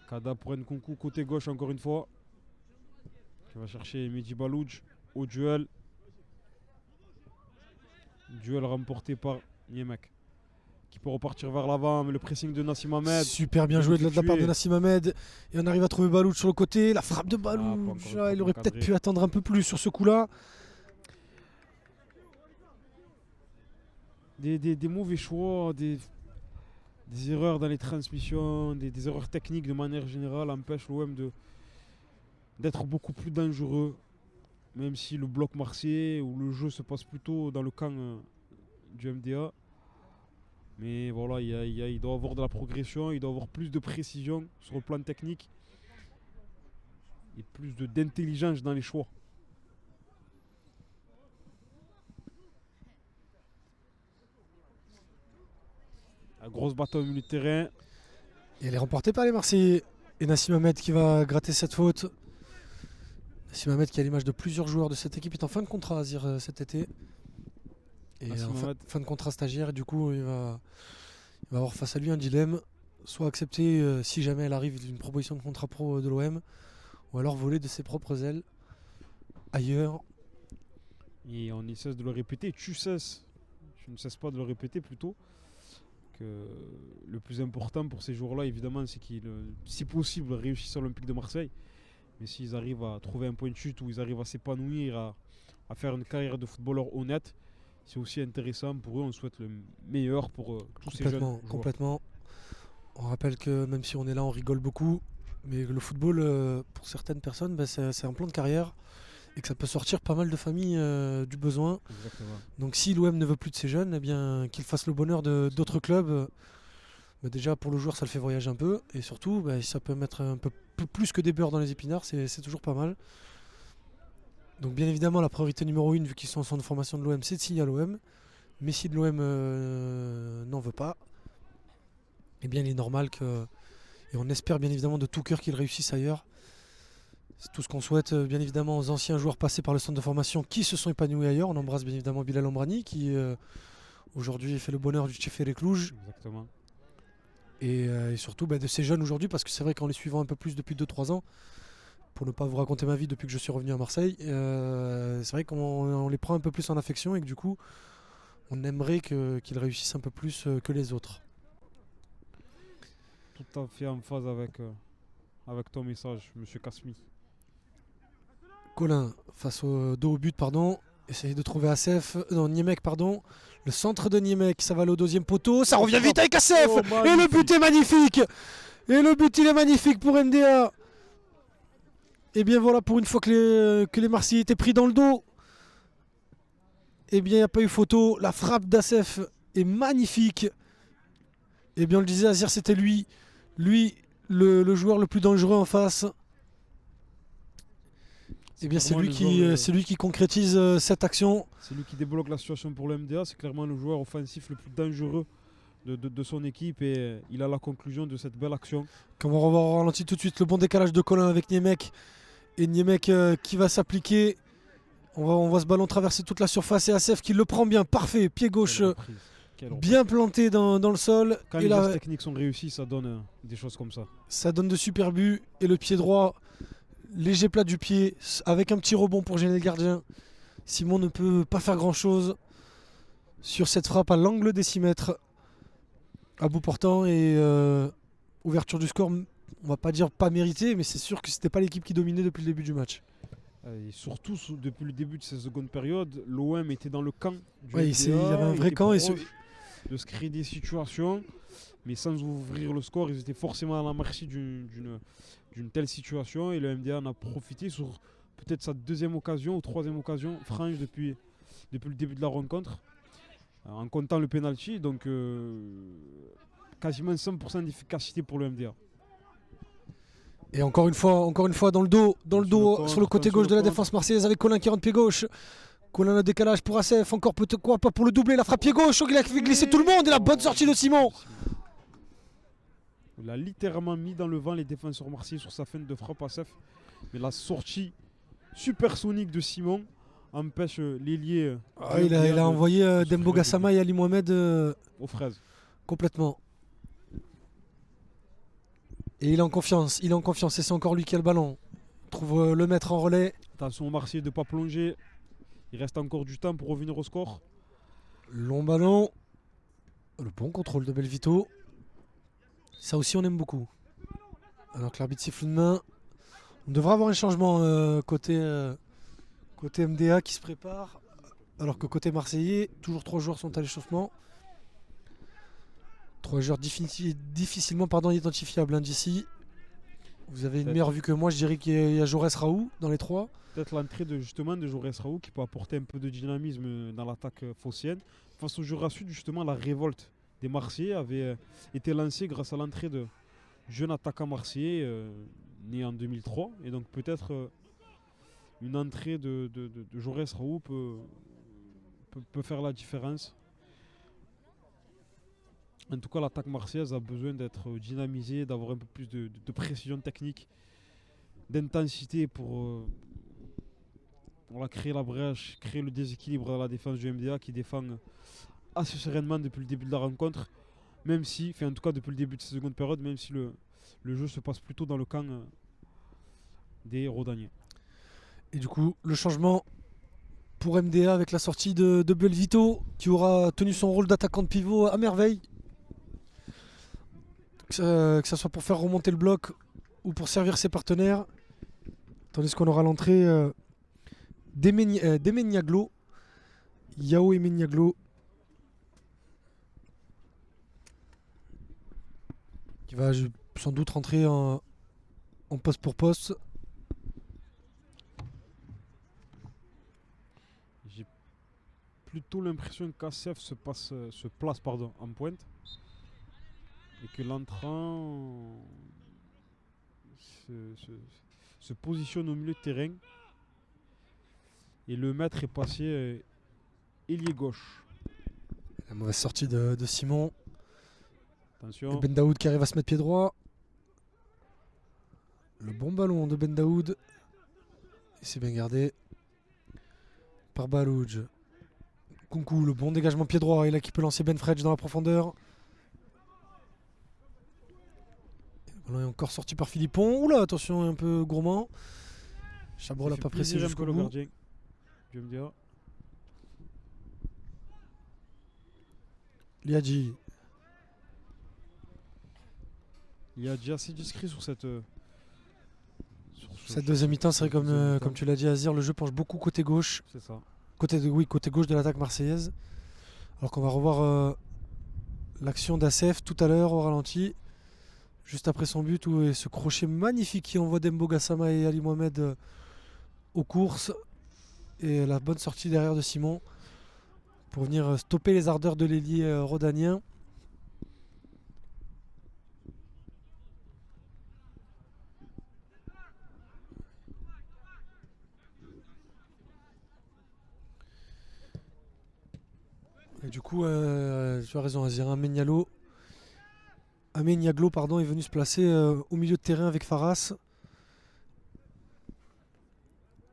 Kada pour Nkunku, côté gauche encore une fois. Qui va chercher Mehdi Balouj au duel. Duel remporté par Niemek. Qui peut repartir vers l'avant, mais le pressing de Nassim Ahmed. Super bien peut joué de la part de l'effectuer. Nassim Ahmed. Et on arrive à trouver Balouch sur le côté. La frappe de Pas encore Balouch. une Ah, fois il aurait peut-être encadré. pu attendre un peu plus sur ce coup-là. Des mauvais choix, des erreurs dans les transmissions, des erreurs techniques de manière générale empêchent l'OM d'être beaucoup plus dangereux. Même si le bloc marseillais ou le jeu se passe plutôt dans le camp du MDA. Mais voilà, il doit avoir de la progression, il doit avoir plus de précision sur le plan technique et plus d'intelligence dans les choix. La grosse bataille au milieu de terrain. Et elle est remportée par les Marseillais. Et Nassim Ahmed qui va gratter cette faute. Nassim Ahmed qui, à l'image de plusieurs joueurs de cette équipe, est en fin de contrat à Azir cet été. Et Nassim en Ahmed. fin de contrat stagiaire. Et du coup, il va avoir face à lui un dilemme. Soit accepter, si jamais elle arrive, une proposition de contrat pro de l'OM. Ou alors voler de ses propres ailes ailleurs. Et on ne cesse de le répéter. Tu ne cesses pas de le répéter plutôt. Que le plus important pour ces joueurs-là, évidemment, c'est qu'ils, si possible, réussissent à l'Olympique de Marseille. Mais s'ils arrivent à trouver un point de chute où ils arrivent à s'épanouir, à faire une carrière de footballeur honnête, c'est aussi intéressant pour eux. On souhaite le meilleur pour tous ces jeunes joueurs. Complètement. On rappelle que même si on est là, on rigole beaucoup. Mais le football, pour certaines personnes, c'est un plan de carrière. Et que ça peut sortir pas mal de familles du besoin. Exactement. Donc si l'OM ne veut plus de ces jeunes, eh bien qu'il fasse le bonheur d'autres clubs. Déjà pour le joueur ça le fait voyager un peu. Et surtout ça peut mettre un peu plus que des beurres dans les épinards, c'est toujours pas mal. Donc bien évidemment la priorité numéro 1 vu qu'ils sont en centre de formation de l'OM, c'est de signer à l'OM. Mais si l'OM n'en veut pas, eh bien il est normal que... Et on espère bien évidemment de tout cœur qu'ils réussissent ailleurs. C'est tout ce qu'on souhaite bien évidemment aux anciens joueurs passés par le centre de formation qui se sont épanouis ailleurs. On embrasse bien évidemment Bilal Omrani qui aujourd'hui fait le bonheur du TFR Cluj. Exactement. Et surtout de ces jeunes aujourd'hui parce que c'est vrai qu'en les suivant un peu plus depuis 2-3 ans, pour ne pas vous raconter ma vie depuis que je suis revenu à Marseille, c'est vrai qu'on les prend un peu plus en affection et que du coup on aimerait qu'ils réussissent un peu plus que les autres. Tout à fait en phase avec ton message, monsieur Kasmi. Colin face au dos au but, pardon. Essaye de trouver Assef. Non, Niemek, pardon. Le centre de Niemek, ça va aller au deuxième poteau. Ça revient vite avec Assef. Oh, et le but est magnifique. Et le but il est magnifique pour MDA. Et bien voilà, pour une fois que les Marseillais étaient pris dans le dos, et bien il n'y a pas eu photo. La frappe d'Assef est magnifique. Et bien on le disait, Azir c'était lui. Lui, le joueur le plus dangereux en face. Eh bien c'est lui qui concrétise cette action. C'est lui qui débloque la situation pour le MDA. C'est clairement le joueur offensif le plus dangereux de son équipe et il a la conclusion de cette belle action. Comme on va revoir au ralenti tout de suite le bon décalage de Colin avec Niemek. Et Niemek qui va s'appliquer. On voit ce ballon traverser toute la surface et Assef qui le prend bien. Parfait, pied gauche bien planté dans le sol. Quand et les là, gestes techniques sont réussis, ça donne des choses comme ça. Ça donne de super buts. Et le pied droit, léger plat du pied, avec un petit rebond pour gêner le gardien. Simon ne peut pas faire grand chose sur cette frappe à l'angle des 6 mètres. À bout portant et ouverture du score, on va pas dire pas mérité, mais c'est sûr que c'était pas l'équipe qui dominait depuis le début du match. Et surtout, depuis le début de cette seconde période, l'OM était dans le camp du Ouais, MDA, il y avait un vrai camp. de se créer des situations, mais sans ouvrir le score, ils étaient forcément à la merci d'une telle situation et le MDA en a profité sur peut-être sa deuxième occasion ou troisième occasion franche depuis le début de la rencontre, en comptant le penalty. Donc quasiment 100% d'efficacité pour le MDA. Et encore une fois dans le dos, sur le côté gauche de la défense marseillaise avec Colin qui rentre pied gauche. Colin le décalage pour Assef, encore peut-être quoi, pas pour le doubler, la frappe pied gauche, il a fait glisser tout le monde et la bonne sortie de Simon. Il a littéralement mis dans le vent les défenseurs marseillais sur sa fin de frappe Assef. Mais la sortie supersonique de Simon empêche l'ailier. Il a envoyé Dembo Gassama et Ali Mohamed aux fraises. Complètement. Et il est en confiance, et c'est encore lui qui a le ballon. Il trouve le maître en relais. Attention aux Marseillais de ne pas plonger. Il reste encore du temps pour revenir au score. Long ballon. Le bon contrôle de Belvito. Ça aussi on aime beaucoup. Alors que l'arbitre siffle une main. On devrait avoir un changement côté MDA qui se prépare. Alors que côté Marseillais, toujours 3 joueurs sont à l'échauffement. 3 joueurs difficilement identifiables d'ici. Vous avez une meilleure vue que moi, je dirais qu'il y a Jaurès Raoult dans les 3. Peut-être l'entrée de Jaurès Raoult qui peut apporter un peu de dynamisme dans l'attaque phocéenne. Face au Jura Sud, justement, la révolte des Marseillais avait été lancée grâce à l'entrée de jeunes attaquants marseillais nés en 2003. Et donc peut-être une entrée de Jaurès Raoult peut faire la différence. En tout cas, l'attaque marseillaise a besoin d'être dynamisée, d'avoir un peu plus de précision technique, d'intensité pour créer la brèche, créer le déséquilibre dans la défense du MDA qui défend assez sereinement depuis le début de la rencontre, même si, en tout cas depuis le début de cette seconde période, même si le jeu se passe plutôt dans le camp des Rodaniens. Et du coup, le changement pour MDA avec la sortie de Belvito qui aura tenu son rôle d'attaquant de pivot à merveille. Que ce soit pour faire remonter le bloc ou pour servir ses partenaires. Tandis qu'on aura l'entrée d'Emeniaglo. Yao Emeniaglo. Qui va sans doute rentrer en poste pour poste. J'ai plutôt l'impression qu'Assef se place en pointe. Et que l'entrant se positionne au milieu de terrain. Et le maître est passé ailier gauche. La mauvaise sortie de Simon. Attention. Ben Daoud qui arrive à se mettre pied droit. Le bon ballon de Ben Daoud. Et c'est bien gardé par Balouj. Kunku, le bon dégagement pied droit. Et là qui peut lancer Ben Fredge dans la profondeur. Le ballon est encore sorti par Philippon. Oula, attention, un peu gourmand. Chabrol n'a pas pressé jusqu'au bout. Gardien. Je me dire. Liadji. Il est déjà assez discret sur cette deuxième mi-temps. C'est vrai, comme tu l'as dit, Azir, le jeu penche beaucoup côté gauche. C'est ça. Côté gauche de l'attaque marseillaise. Alors qu'on va revoir l'action d'Assef tout à l'heure au ralenti. Juste après son but, où ce crochet magnifique qui envoie Dembo Gassama et Ali Mohamed aux courses. Et la bonne sortie derrière de Simon pour venir stopper les ardeurs de l'ailier rhodanien. Et du coup, tu as raison, Azir, Ameniaglo est venu se placer au milieu de terrain avec Faras.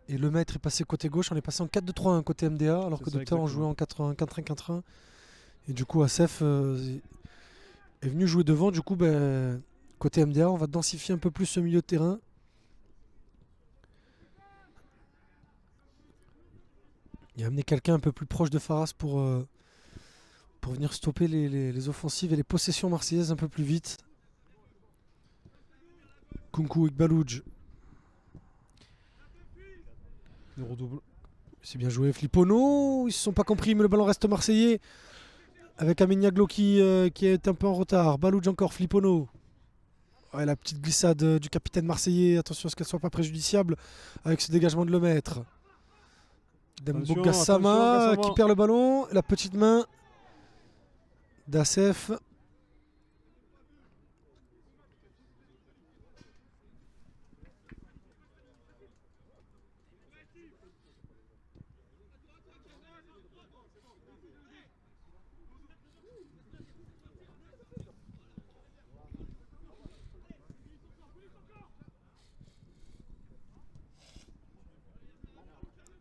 Et le maître est passé côté gauche, on est passé en 4-2-3-1 côté MDA, alors que Docteur en jouait en 4-1-4-1. Et du coup, Assef est venu jouer devant. Du coup, côté MDA, on va densifier un peu plus ce milieu de terrain. Et amener quelqu'un un peu plus proche de Faras pour venir stopper les offensives et les possessions marseillaises un peu plus vite. Kunku Ikbalouj. C'est bien joué. Flippono, ils ne se sont pas compris, mais le ballon reste marseillais. Avec Ameniaglo qui est un peu en retard. Balouj encore, Flippono. Ouais, la petite glissade du capitaine marseillais. Attention à ce qu'elle ne soit pas préjudiciable avec ce dégagement de le maître. Dembo Gassama qui perd le ballon. La petite main d'Assef.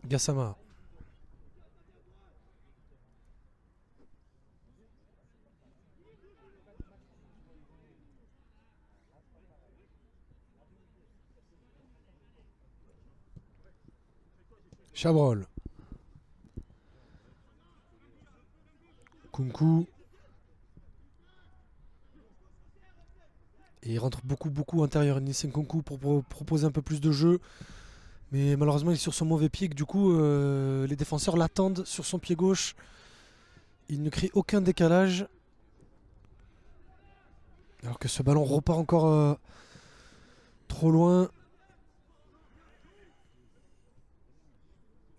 Gassama. Chabrol. Kunku. Et il rentre beaucoup intérieur. Nielsen Kunku pour proposer un peu plus de jeu. Mais malheureusement, il est sur son mauvais pied. Que du coup, les défenseurs l'attendent sur son pied gauche. Il ne crée aucun décalage. Alors que ce ballon repart encore trop loin.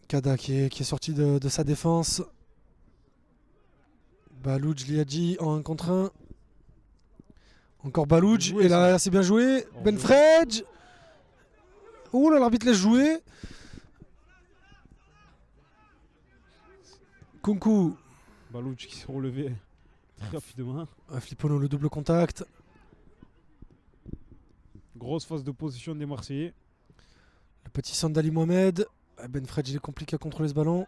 Kada qui est sorti de sa défense. Balouj Liadji en 1 contre 1. Encore Balouj. Et là, c'est bien joué. Benfredj. Ouh là, l'arbitre laisse jouer. Kunku. Balouj qui s'est relevé très rapidement. Flipono, le double contact. Grosse phase de position des Marseillais. Le petit Sandali Mohamed. Benfredj, il est compliqué à contrôler ce ballon.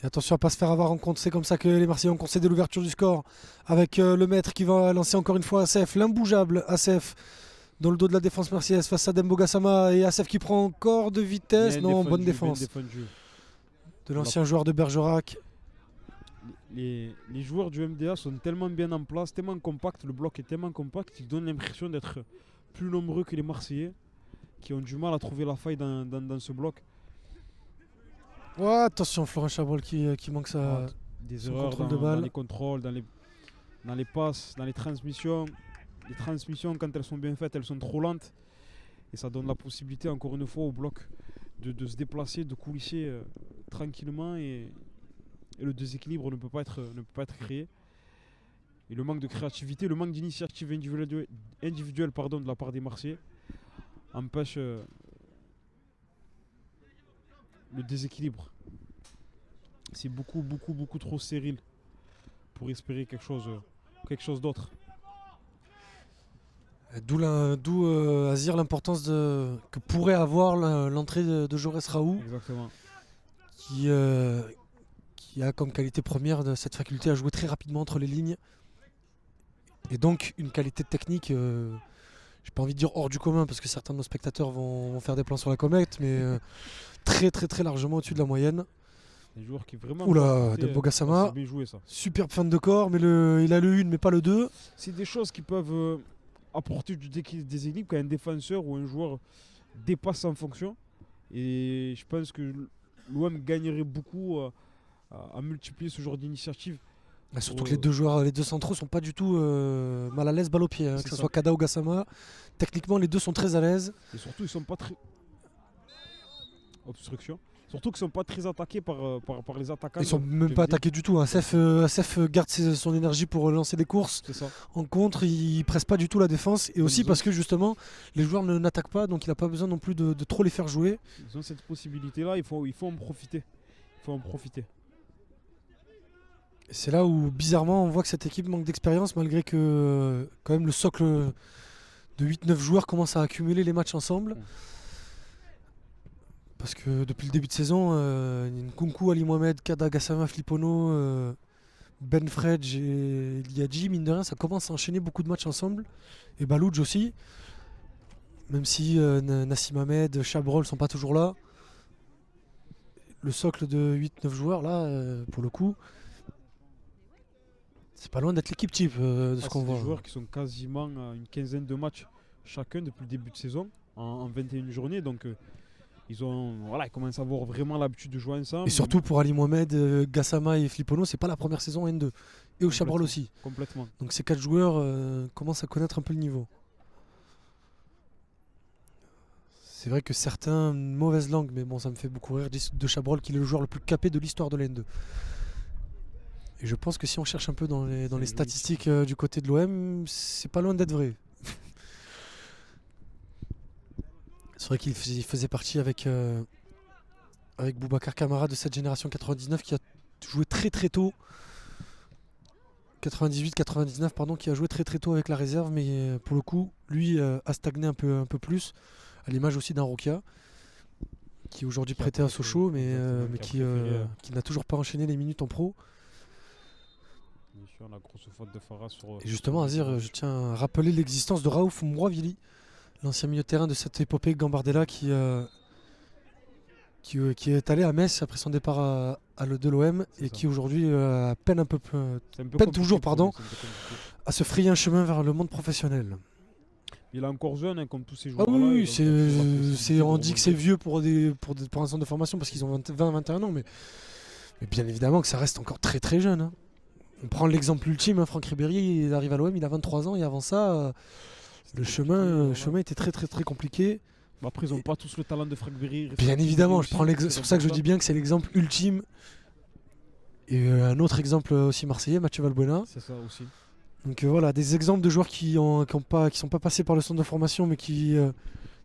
Et attention à ne pas se faire avoir en compte. C'est comme ça que les Marseillais ont concédé l'ouverture du score. Avec le maître qui va lancer encore une fois Assef. L'imbougeable Assef. Dans le dos de la défense marseillaise face à Dembo Gassama. Et Assef qui prend encore de vitesse. Bien Non, défendu, bonne défense. De l'ancien joueur de Bergerac. Les joueurs du MDA sont tellement bien en place, tellement compacts. Le bloc est tellement compact qu'ils donnent l'impression d'être plus nombreux que les Marseillais. Qui ont du mal à trouver la faille dans ce bloc. Oh, attention, Florent Chabrol qui manque des son erreurs contrôle de balle. dans les contrôles, dans les passes, dans les transmissions. Les transmissions, quand elles sont bien faites, elles sont trop lentes. Et ça donne la possibilité, encore une fois, au bloc de se déplacer, de coulisser tranquillement. Et le déséquilibre ne peut pas être créé. Et le manque de créativité, le manque d'initiative individuelle de la part des Marseillais empêche le déséquilibre. C'est beaucoup trop stérile pour espérer quelque chose d'autre. D'où Azir l'importance que pourrait avoir l'entrée de Jaurès Raoult. Exactement. Qui a comme qualité première de cette faculté à jouer très rapidement entre les lignes. Et donc une qualité technique, j'ai pas envie de dire hors du commun parce que certains de nos spectateurs vont faire des plans sur la comète, mais très largement au-dessus de la moyenne. Des joueurs qui vraiment. Oula, Dembo Gassama. Bien joué, ça. Superbe fin de corps, mais il a le 1 mais pas le 2. C'est des choses qui peuvent apporter du déséquilibre quand un défenseur ou un joueur dépasse en fonction. Et je pense que l'OM gagnerait beaucoup à multiplier ce genre d'initiative. Surtout que les deux centraux sont pas du tout mal à l'aise balle au pied, que ce soit Kada ou Gassama. Techniquement, les deux sont très à l'aise. Et surtout, ils sont pas très. Obstruction. Surtout qu'ils sont pas très attaqués par les attaquants. Ils sont même pas attaqués du tout. Assef garde son énergie pour lancer des courses. C'est ça. En contre, il presse pas du tout la défense. Et aussi parce que justement, les joueurs n'attaquent pas, donc il n'a pas besoin non plus de trop les faire jouer. Ils ont cette possibilité-là, il faut en profiter. C'est là où bizarrement on voit que cette équipe manque d'expérience malgré que quand même le socle de 8-9 joueurs commence à accumuler les matchs ensemble. Parce que depuis le début de saison, Nkunku, Ali Mohamed, Kada, Gassama, Flipono, Benfredj et Liadji, mine de rien, ça commence à enchaîner beaucoup de matchs ensemble. Et Balouj aussi. Même si Nassim Ahmed, Chabrol sont pas toujours là. Le socle de 8-9 joueurs là, pour le coup, c'est pas loin d'être l'équipe type de ce qu'on voit. C'est des joueurs qui sont quasiment à une quinzaine de matchs chacun depuis le début de saison, en 21 journées. Donc ils commencent à avoir vraiment l'habitude de jouer ensemble. Et surtout pour Ali Mohamed, Gassama et Flipono, c'est pas la première saison en N2. Et au Chabrol aussi. Complètement. Donc ces 4 joueurs commencent à connaître un peu le niveau. C'est vrai que certains, mauvaise langue, mais bon, ça me fait beaucoup rire, disent de Chabrol qu'il est le joueur le plus capé de l'histoire de la N2. Et je pense que si on cherche un peu dans les statistiques du côté de l'OM, c'est pas loin d'être vrai. C'est vrai qu'il faisait partie avec Boubacar Kamara de cette génération 99 qui a joué très tôt. 98-99 pardon, qui a joué très tôt avec la réserve, mais pour le coup, lui a stagné un peu plus, à l'image aussi d'un Rokia. qui est aujourd'hui Qui a prêté à préféré, Sochaux, exactement, mais qui a préféré, qui n'a toujours pas enchaîné les minutes en pro. bien sûr, la grosse faute de Farah sur. Et justement, Azir, je tiens à rappeler l'existence de Raouf Mouravili, l'ancien milieu de terrain de cette épopée Gambardella qui est allé à Metz après son départ de l'OM C'est et ça. qui aujourd'hui peine C'est un peu peine compliqué toujours, pour lui, pardon, c'est un peu compliqué. à se frayer un chemin vers le monde professionnel. Il est encore jeune, hein, comme tous ces Ah joueurs-là. oui, et donc il a toujours la possibilité on de dit que c'est rebondir. vieux pour un centre de formation parce qu'ils ont 20-21 ans, mais bien évidemment que ça reste encore très très jeune. Hein. On prend l'exemple ultime, hein, Franck Ribéry, il arrive à l'OM, il a 23 ans et avant ça, C'était le compliqué, le voilà. chemin était très très très compliqué. Mais après, ils n'ont pas tous le talent de Franck Berry. Bien évidemment, c'est pour ça que je dis bien que c'est l'exemple ultime. Et un autre exemple aussi marseillais, Mathieu Valbuena. C'est ça aussi. Donc voilà, des exemples de joueurs qui sont pas passés par le centre de formation, mais qui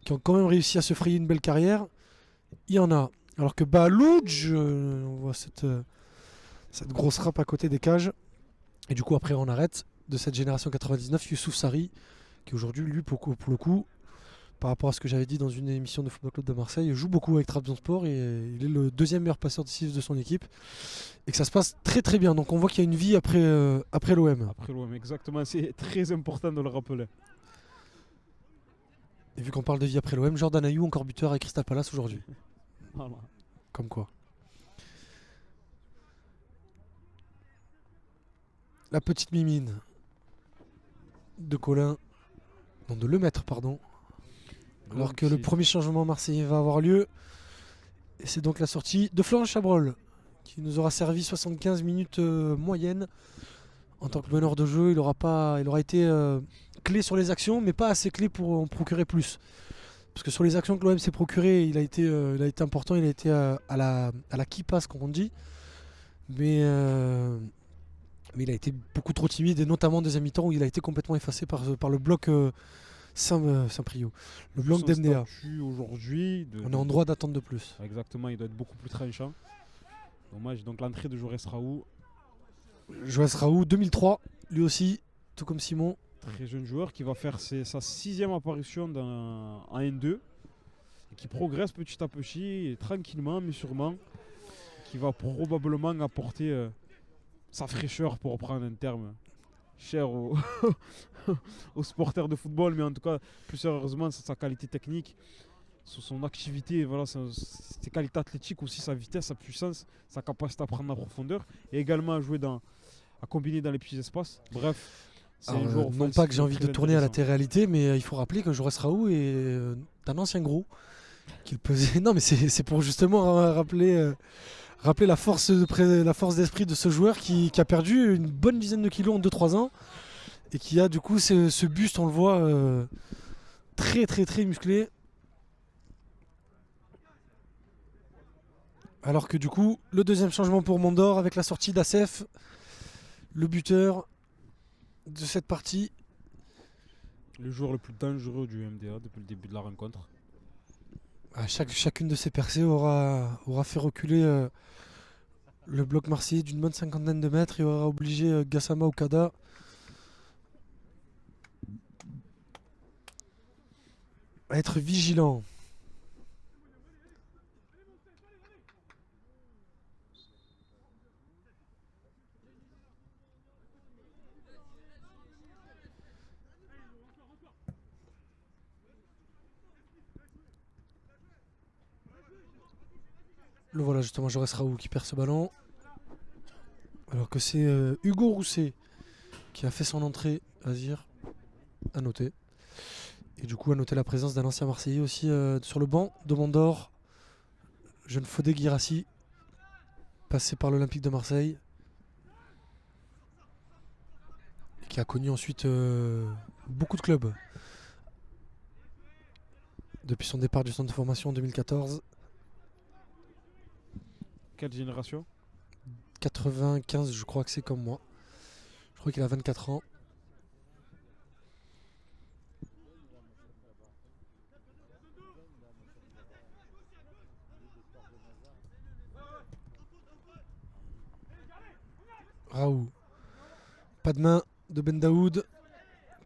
ont quand même réussi à se frayer une belle carrière. Il y en a. Alors que Balouj, on voit cette grosse râpe à côté des cages. Et du coup, après, on arrête. De cette génération 99, Youssouf Sarri, qui aujourd'hui, lui, pour le coup, par rapport à ce que j'avais dit dans une émission de Football Club de Marseille, joue beaucoup avec Trabzonspor et il est le deuxième meilleur passeur décisif de son équipe. Et que ça se passe très très bien. Donc on voit qu'il y a une vie après l'OM. Après l'OM, exactement. C'est très important de le rappeler. Et vu qu'on parle de vie après l'OM, Jordan Ayew encore buteur avec Crystal Palace aujourd'hui. Voilà. Comme quoi. La petite mimine de Colin, non de Lemaître, pardon. Alors que le premier changement marseillais va avoir lieu. Et c'est donc la sortie de Florent Chabrol, qui nous aura servi 75 minutes moyennes. En tant que meneur de jeu, il aura été clé sur les actions, mais pas assez clé pour en procurer plus. Parce que sur les actions que l'OM s'est procuré, il a été important, il a été à la key pass, comme on dit. Mais il a été beaucoup trop timide, et notamment en deuxième mi-temps où il a été complètement effacé par le bloc Saint-Priou. Le bloc d'MDA. Aujourd'hui. On est en droit d'attendre de plus. Exactement, il doit être beaucoup plus tranchant. Dommage, donc l'entrée de Joris Raoult. Joas Raoult, 2003, lui aussi, tout comme Simon. Très jeune joueur qui va faire sa 6e apparition en N2. Et qui progresse petit à petit, et tranquillement mais sûrement. Qui va probablement apporter sa fraîcheur, pour reprendre un terme cher aux supporters de football, mais en tout cas, plus sérieusement, sa qualité technique, son activité, voilà, ses qualités athlétiques aussi, sa vitesse, sa puissance, sa capacité à prendre la profondeur, et également à combiner dans les petits espaces. Bref, c'est un joueur non offensif pas que j'ai envie très de tourner à la intéressant. télé-réalité, mais il faut rappeler que Joris Raoult est un ancien gros qu'il pesait. Non, mais c'est pour justement rappeler la force d'esprit de ce joueur qui a perdu une bonne dizaine de kilos en 2-3 ans et qui a du coup ce buste, on le voit, très très très musclé. Alors que du coup, le deuxième changement pour Mondor avec la sortie d'Acef, le buteur de cette partie. Le joueur le plus dangereux du MDA depuis le début de la rencontre. Chacune de ces percées aura fait reculer le bloc marseillais d'une bonne cinquantaine de mètres et aura obligé Gassama Okada à être vigilant. Le voilà justement, Joris Raoult qui perd ce ballon. Alors que c'est Hugo Rousset qui a fait son entrée, Azir, à noter. Et du coup à noter la présence d'un ancien Marseillais aussi sur le banc de Mondor, jeune Fodé Guirassi, passé par l'Olympique de Marseille. Et qui a connu ensuite beaucoup de clubs. Depuis son départ du centre de formation en 2014. Quelle génération? 95, je crois que c'est comme moi. Je crois qu'il a 24 ans. Raoult. Pas de main de Ben Daoud.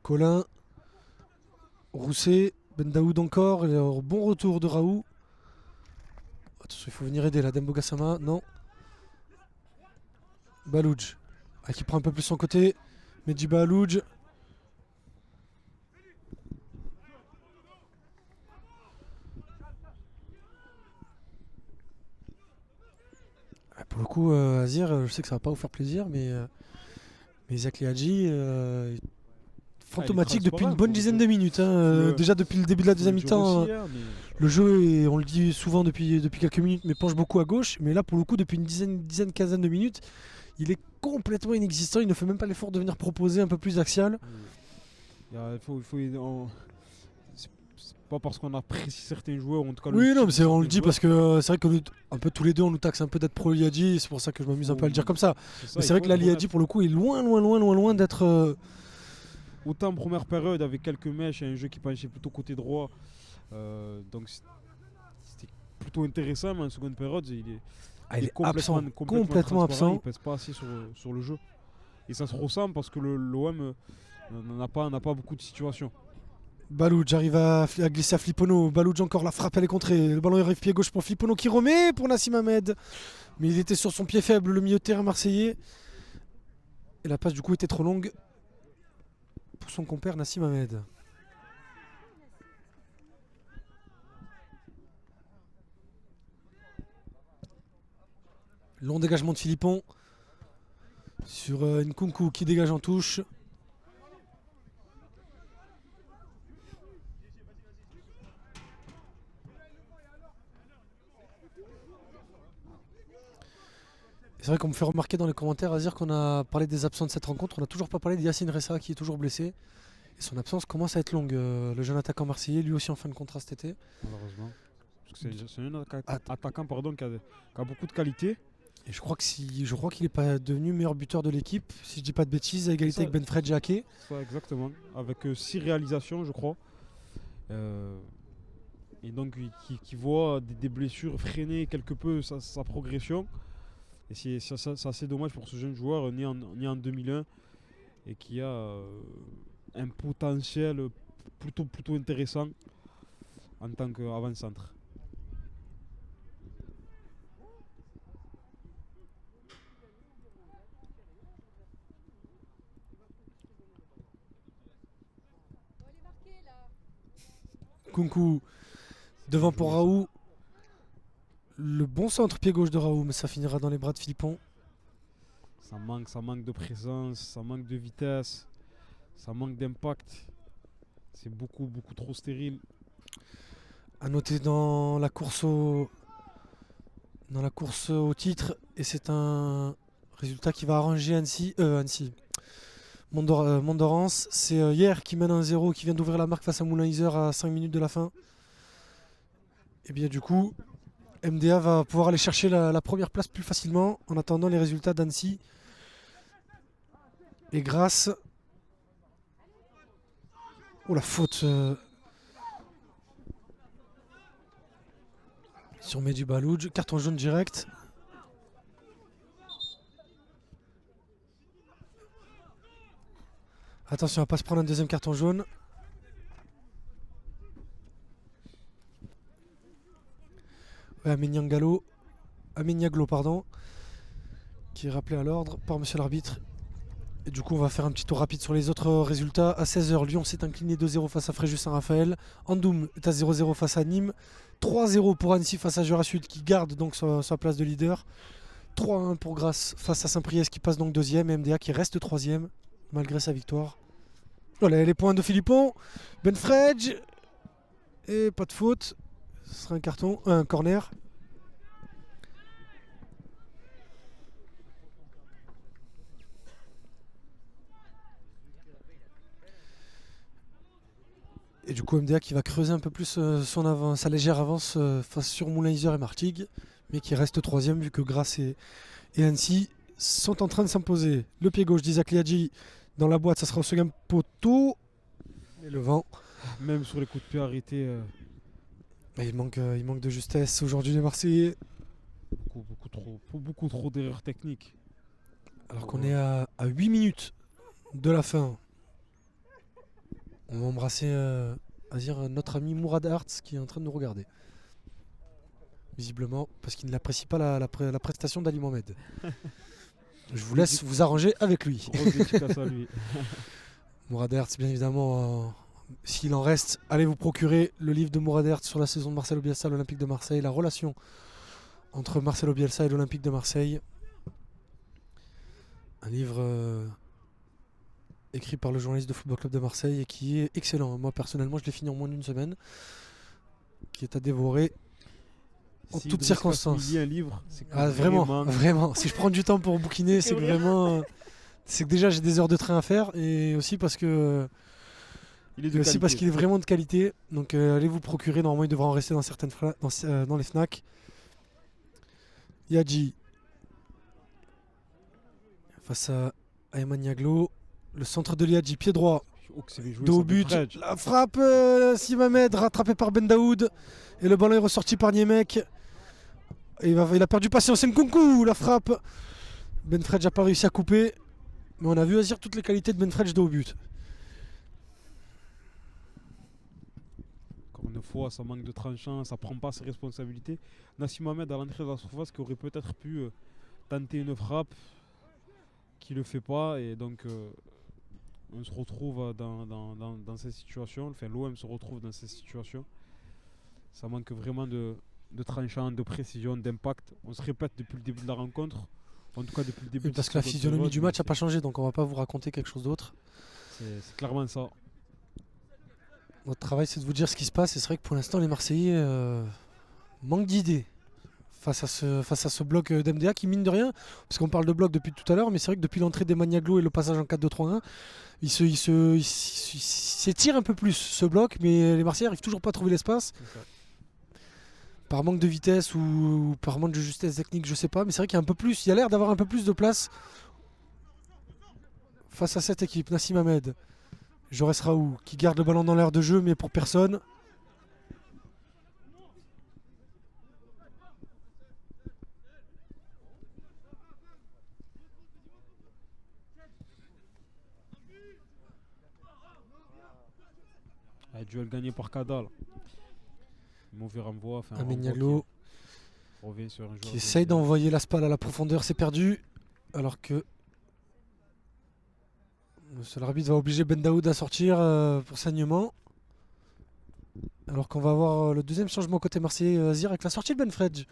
Colin. Rousset. Ben Daoud encore. Et alors, bon retour de Raoult. Attention, il faut venir aider là. Dembo Gassama, non. Balouj. Qui prend un peu plus son côté. Medji Balouj. Pour le coup, Azir, je sais que ça va pas vous faire plaisir, mais Isaac Liadji, fantomatique depuis une bonne dizaine de minutes. Déjà depuis le début de la deuxième mi-temps, le jeu, et on le dit souvent depuis quelques minutes, mais penche beaucoup à gauche. Mais là, pour le coup, depuis une dizaine, quinzaine de minutes, il est complètement inexistant. Il ne fait même pas l'effort de venir proposer un peu plus axial. C'est pas parce qu'on apprécie certains joueurs, en tout cas. Oui, non, mais on le dit parce que c'est vrai que un peu tous les deux, on nous taxe un peu d'être pro Liadji. C'est pour ça que je m'amuse un peu à le dire comme ça. Mais c'est vrai que la Liadji, pour le coup, est loin d'être. Autant en première période, avec quelques mèches, un jeu qui penchait plutôt côté droit. Donc c'était plutôt intéressant, mais en seconde période, il est complètement absent. Il pèse pas assez sur le jeu. Et ça se ressent parce que l'OM n'a pas beaucoup de situations. Balouj arrive à glisser à Flipono. Balouj encore, la frappe, elle est contrée. Le ballon arrive pied gauche pour Flipono qui remet pour Nassim Hamed. Mais il était sur son pied faible, le milieu de terrain marseillais. Et la passe du coup était trop longue pour son compère Nassim Hamed. Long dégagement de Philippon sur Nkunku qui dégage en touche. C'est vrai qu'on me fait remarquer dans les commentaires à dire qu'on a parlé des absents de cette rencontre. On n'a toujours pas parlé de Yacine Ressa qui est toujours blessé. Et son absence commence à être longue. Le jeune attaquant marseillais, lui aussi en fin de contrat cet été. Malheureusement. C'est un attaquant qui a beaucoup de qualité. Et je crois qu'il n'est pas devenu meilleur buteur de l'équipe, si je dis pas de bêtises, à égalité avec Benfred Jacquet. Ça, exactement. Avec 6 réalisations, je crois. Et donc qui voit des blessures freiner quelque peu sa progression. Et c'est assez dommage pour ce jeune joueur né en 2001 et qui a un potentiel plutôt intéressant en tant qu'avant-centre. Kunku devant pour Raoult. Le bon centre pied gauche de Raoult, mais ça finira dans les bras de Philippon. Ça manque de présence, ça manque de vitesse, ça manque d'impact. C'est beaucoup trop stérile. À noter dans la course au titre, et c'est un résultat qui va arranger Annecy. Montdorance, c'est hier qui mène 1-0, qui vient d'ouvrir la marque face à Moulin-Iser à 5 minutes de la fin. Et bien du coup, MDA va pouvoir aller chercher la première place plus facilement en attendant les résultats d'Annecy. Et grâce... Oh la faute sur Medji Balouj, carton jaune direct. Attention à ne pas se prendre un deuxième carton jaune. Ouais, Ameniaglo, qui est rappelé à l'ordre par monsieur l'arbitre. Et du coup, on va faire un petit tour rapide sur les autres résultats. À 16h, Lyon s'est incliné 2-0 face à Fréjus Saint-Raphaël. Andoum est à 0-0 face à Nîmes. 3-0 pour Annecy face à Jura Sud qui garde donc sa place de leader. 3-1 pour Grasse face à Saint-Priest qui passe donc deuxième. Et MDA qui reste troisième malgré sa victoire. Voilà les points de Philippon. Benfredge. Et pas de faute. Ce sera un corner. Et du coup MDA qui va creuser un peu plus sa légère avance face sur Moulin-Iser et Martigues, mais qui reste troisième vu que Grasse et Annecy sont en train de s'imposer. Le pied gauche d'Isaac Liadji dans la boîte, ça sera au second poteau. Et le vent. Même sur les coups de pied arrêtés. Il manque de justesse aujourd'hui les Marseillais. Beaucoup trop d'erreurs techniques. Alors qu'on est à 8 minutes de la fin. On va embrasser notre ami Mourad Arts qui est en train de nous regarder. visiblement, parce qu'il n'apprécie pas la prestation d'Ali Mohamed. Je vous laisse vous arranger avec lui. Grosse dédicace à lui. Mourad Hertz, bien évidemment, s'il en reste, allez vous procurer le livre de Mourad Hertz sur la saison de Marcelo Bielsa à l'Olympique de Marseille, la relation entre Marcelo Bielsa et l'Olympique de Marseille. Un livre écrit par le journaliste de Football Club de Marseille et qui est excellent. Moi, personnellement, je l'ai fini en moins d'une semaine, qui est à dévorer en toutes circonstances. Il lit un livre, c'est vraiment. Si je prends du temps pour bouquiner, c'est que vraiment... C'est que déjà j'ai des heures de train à faire et aussi parce que parce qu'il est vraiment de qualité. Donc allez vous procurer. Normalement il devra en rester dans certaines dans les Fnac. Yadji face à Ayman Niaglo. Le centre de Yadji, pied droit. Dos au but. La frappe Simamed rattrapé par Ben Daoud. Et le ballon est ressorti par Niemek. Et il a perdu patience. Nkunku, la frappe. Ben Fredj n'a pas réussi à couper. Mais on a vu Azir toutes les qualités de Ben Fredj dos au but. Encore une fois, ça manque de tranchant, ça prend pas ses responsabilités. Nassim Ahmed à l'entrée de la surface qui aurait peut-être pu tenter une frappe, qui le fait pas. Et donc on se retrouve dans ces situations. Enfin, l'OM se retrouve dans ces situations. Ça manque vraiment de tranchant, de précision, d'impact. On se répète depuis le début de la rencontre. En tout cas, depuis le début. Parce que la physionomie du match n'a pas changé, donc on va pas vous raconter quelque chose d'autre. C'est clairement ça. Notre travail, c'est de vous dire ce qui se passe. Et c'est vrai que pour l'instant, les Marseillais manquent d'idées face à ce bloc d'MDA qui, mine de rien, parce qu'on parle de bloc depuis tout à l'heure, mais c'est vrai que depuis l'entrée des Maniaglo et le passage en 4-2-3-1, il s'étire un peu plus ce bloc, mais les Marseillais n'arrivent toujours pas à trouver l'espace. Par manque de vitesse ou par manque de justesse technique, je sais pas, mais c'est vrai qu'il y a un peu plus, il y a l'air d'avoir un peu plus de place face à cette équipe. Nassim Ahmed, Jaurès Raoult qui garde le ballon dans l'aire de jeu mais pour personne. Duel gagné par Kadal. Mauvais renvoi. Ayman Niaglo qui essaye de... d'envoyer la spale à la profondeur, c'est perdu. Alors que le seul arbitre va obliger Ben Daoud à sortir pour saignement. Alors qu'on va avoir le deuxième changement côté Marseillais Azir avec la sortie de Ben Fredj.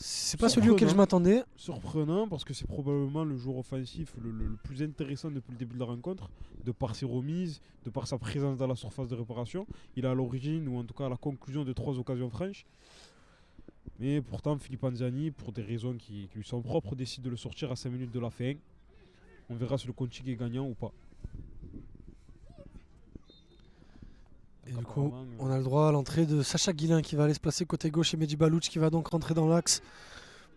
C'est pas celui auquel je m'attendais. Surprenant parce que c'est probablement le joueur offensif le plus intéressant depuis le début de la rencontre, de par ses remises, de par sa présence dans la surface de réparation. Il est à l'origine ou en tout cas à la conclusion de 3 occasions franches. Mais pourtant Philippe Anzani, pour des raisons qui lui sont propres, décide de le sortir à 5 minutes de la fin. On verra si le Conti est gagnant ou pas. Et du coup, on a le droit à l'entrée de Sacha Guillain qui va aller se placer côté gauche et Mehdi Balouch qui va donc rentrer dans l'axe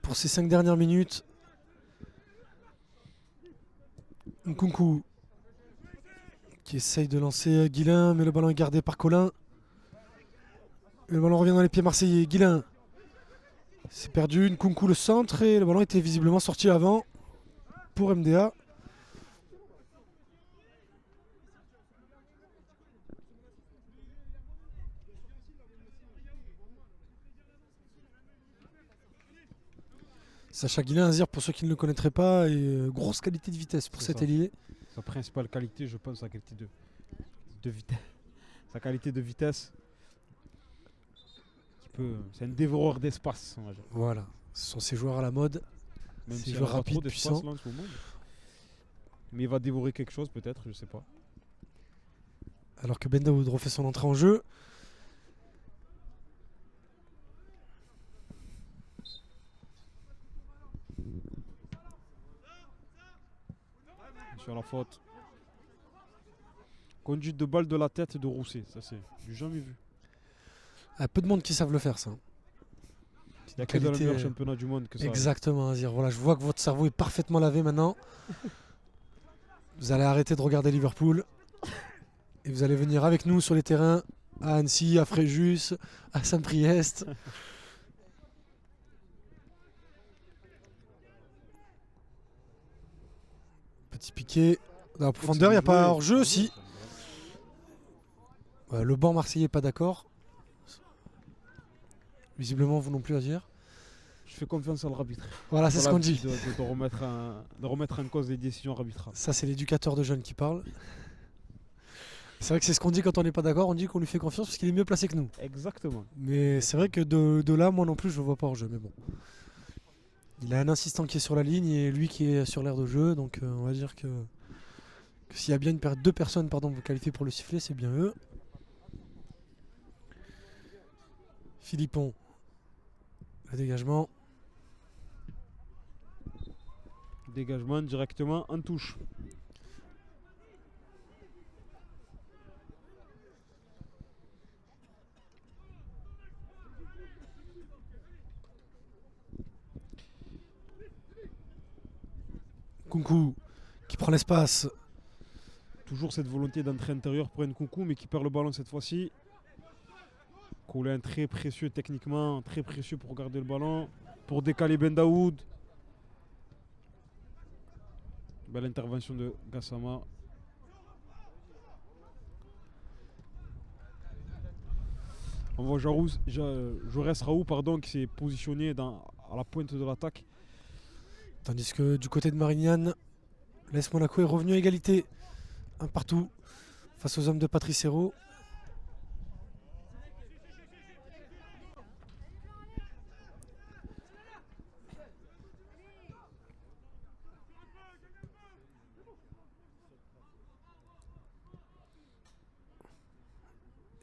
pour ces 5 dernières minutes. Nkunku qui essaye de lancer Guillain, mais le ballon est gardé par Colin. Et le ballon revient dans les pieds marseillais. Guillain, c'est perdu. Nkunku le centre et le ballon était visiblement sorti avant pour MDA. Sacha Guillain, Azir, pour ceux qui ne le connaîtraient pas, et grosse qualité de vitesse pour cet ailier. Sa principale qualité, je pense, sa qualité de vitesse. Sa qualité de vitesse. C'est un dévoreur d'espace. Voilà, ce sont ces joueurs à la mode. Même ces si joueurs rapides, puissants. Mais il va dévorer quelque chose peut-être, je sais pas. Alors que Ben Daoud refait son entrée en jeu. Sur la faute. Conduite de balle de la tête de Rousset, ça c'est du jamais vu. Il y a peu de monde qui savent le faire, ça. Il n'y a que dans le meilleur championnat du monde que ça. Exactement, Azir. Voilà, je vois que votre cerveau est parfaitement lavé maintenant. Vous allez arrêter de regarder Liverpool. Et vous allez venir avec nous sur les terrains à Annecy, à Fréjus, à Saint-Priest. Petit piqué dans la profondeur, il n'y a pas hors-jeu, si. Le banc marseillais n'est pas d'accord. Visiblement, vous non plus à dire. Je fais confiance à l'arbitre. Voilà, c'est ce qu'on dit. De remettre en cause les décisions arbitrales. Ça, c'est l'éducateur de jeunes qui parle. C'est vrai que c'est ce qu'on dit quand on n'est pas d'accord. On dit qu'on lui fait confiance parce qu'il est mieux placé que nous. Exactement. Mais c'est vrai que de là, moi non plus, je le vois pas hors jeu. Mais bon. Il a un assistant qui est sur la ligne et lui qui est sur l'aire de jeu. Donc on va dire que s'il y a bien deux personnes qualifiées pour le sifflet, c'est bien eux. Philippon. Le dégagement. Dégagement directement en touche. Kunku qui prend l'espace. Toujours cette volonté d'entrée intérieure pour Nkunku, mais qui perd le ballon cette fois-ci. Coulin très précieux techniquement, très précieux pour garder le ballon, pour décaler Ben Daoud. Belle intervention de Gassama. On voit Jaurès Raoult qui s'est positionné à la pointe de l'attaque. Tandis que du côté de Marignane, l'AS Monaco est revenu à égalité. Un partout face aux hommes de Patrice Hérault.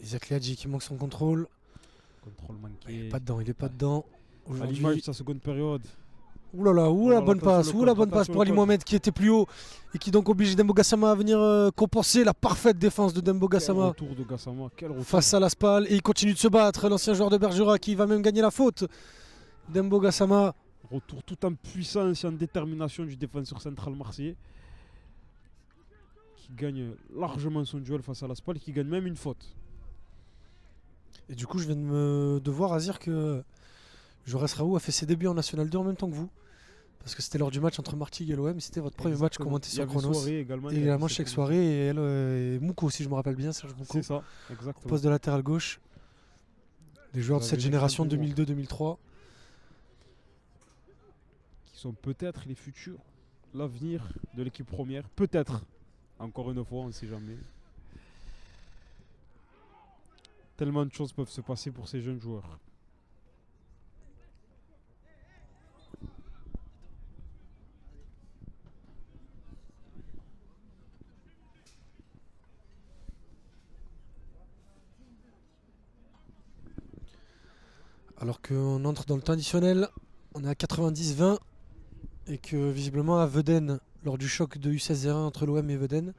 Isaac Liadji qui manque son contrôle. Contrôle Il manqué. n'est pas dedans, il est pas dedans. À l'image de sa seconde période. Ouh là là, ouh la bonne passe pour Ali Mohamed qui était plus haut et qui donc oblige Dembo Gassama à venir compenser la parfaite défense de Dembo Gassama. Quel retour de Gassama, quel retour. Face à la Spal et il continue de se battre, l'ancien joueur de Bergerac qui va même gagner la faute. Dembo Gassama. Retour tout en puissance et en détermination du défenseur central marseillais qui gagne largement son duel face à la Spal et qui gagne même une faute. Et du coup je viens de voir à dire que Jaurès Raoult a fait ses débuts en National 2 en même temps que vous. Parce que c'était lors du match entre Martigues et l'OM, c'était votre premier match commenté sur Chronos. Et également chaque soirée et elle et Mouko si je me rappelle bien, Serge Mouko. C'est ça, exactement. Poste de latéral gauche. Les joueurs de cette génération 2002-2003. Qui sont peut-être les futurs, l'avenir de l'équipe première. Peut-être. Encore une fois, on ne sait jamais. Tellement de choses peuvent se passer pour ces jeunes joueurs. Alors qu'on entre dans le temps additionnel, on est à 90-20 et que visiblement à Veden, lors du choc de U16-01 entre l'OM et Veden,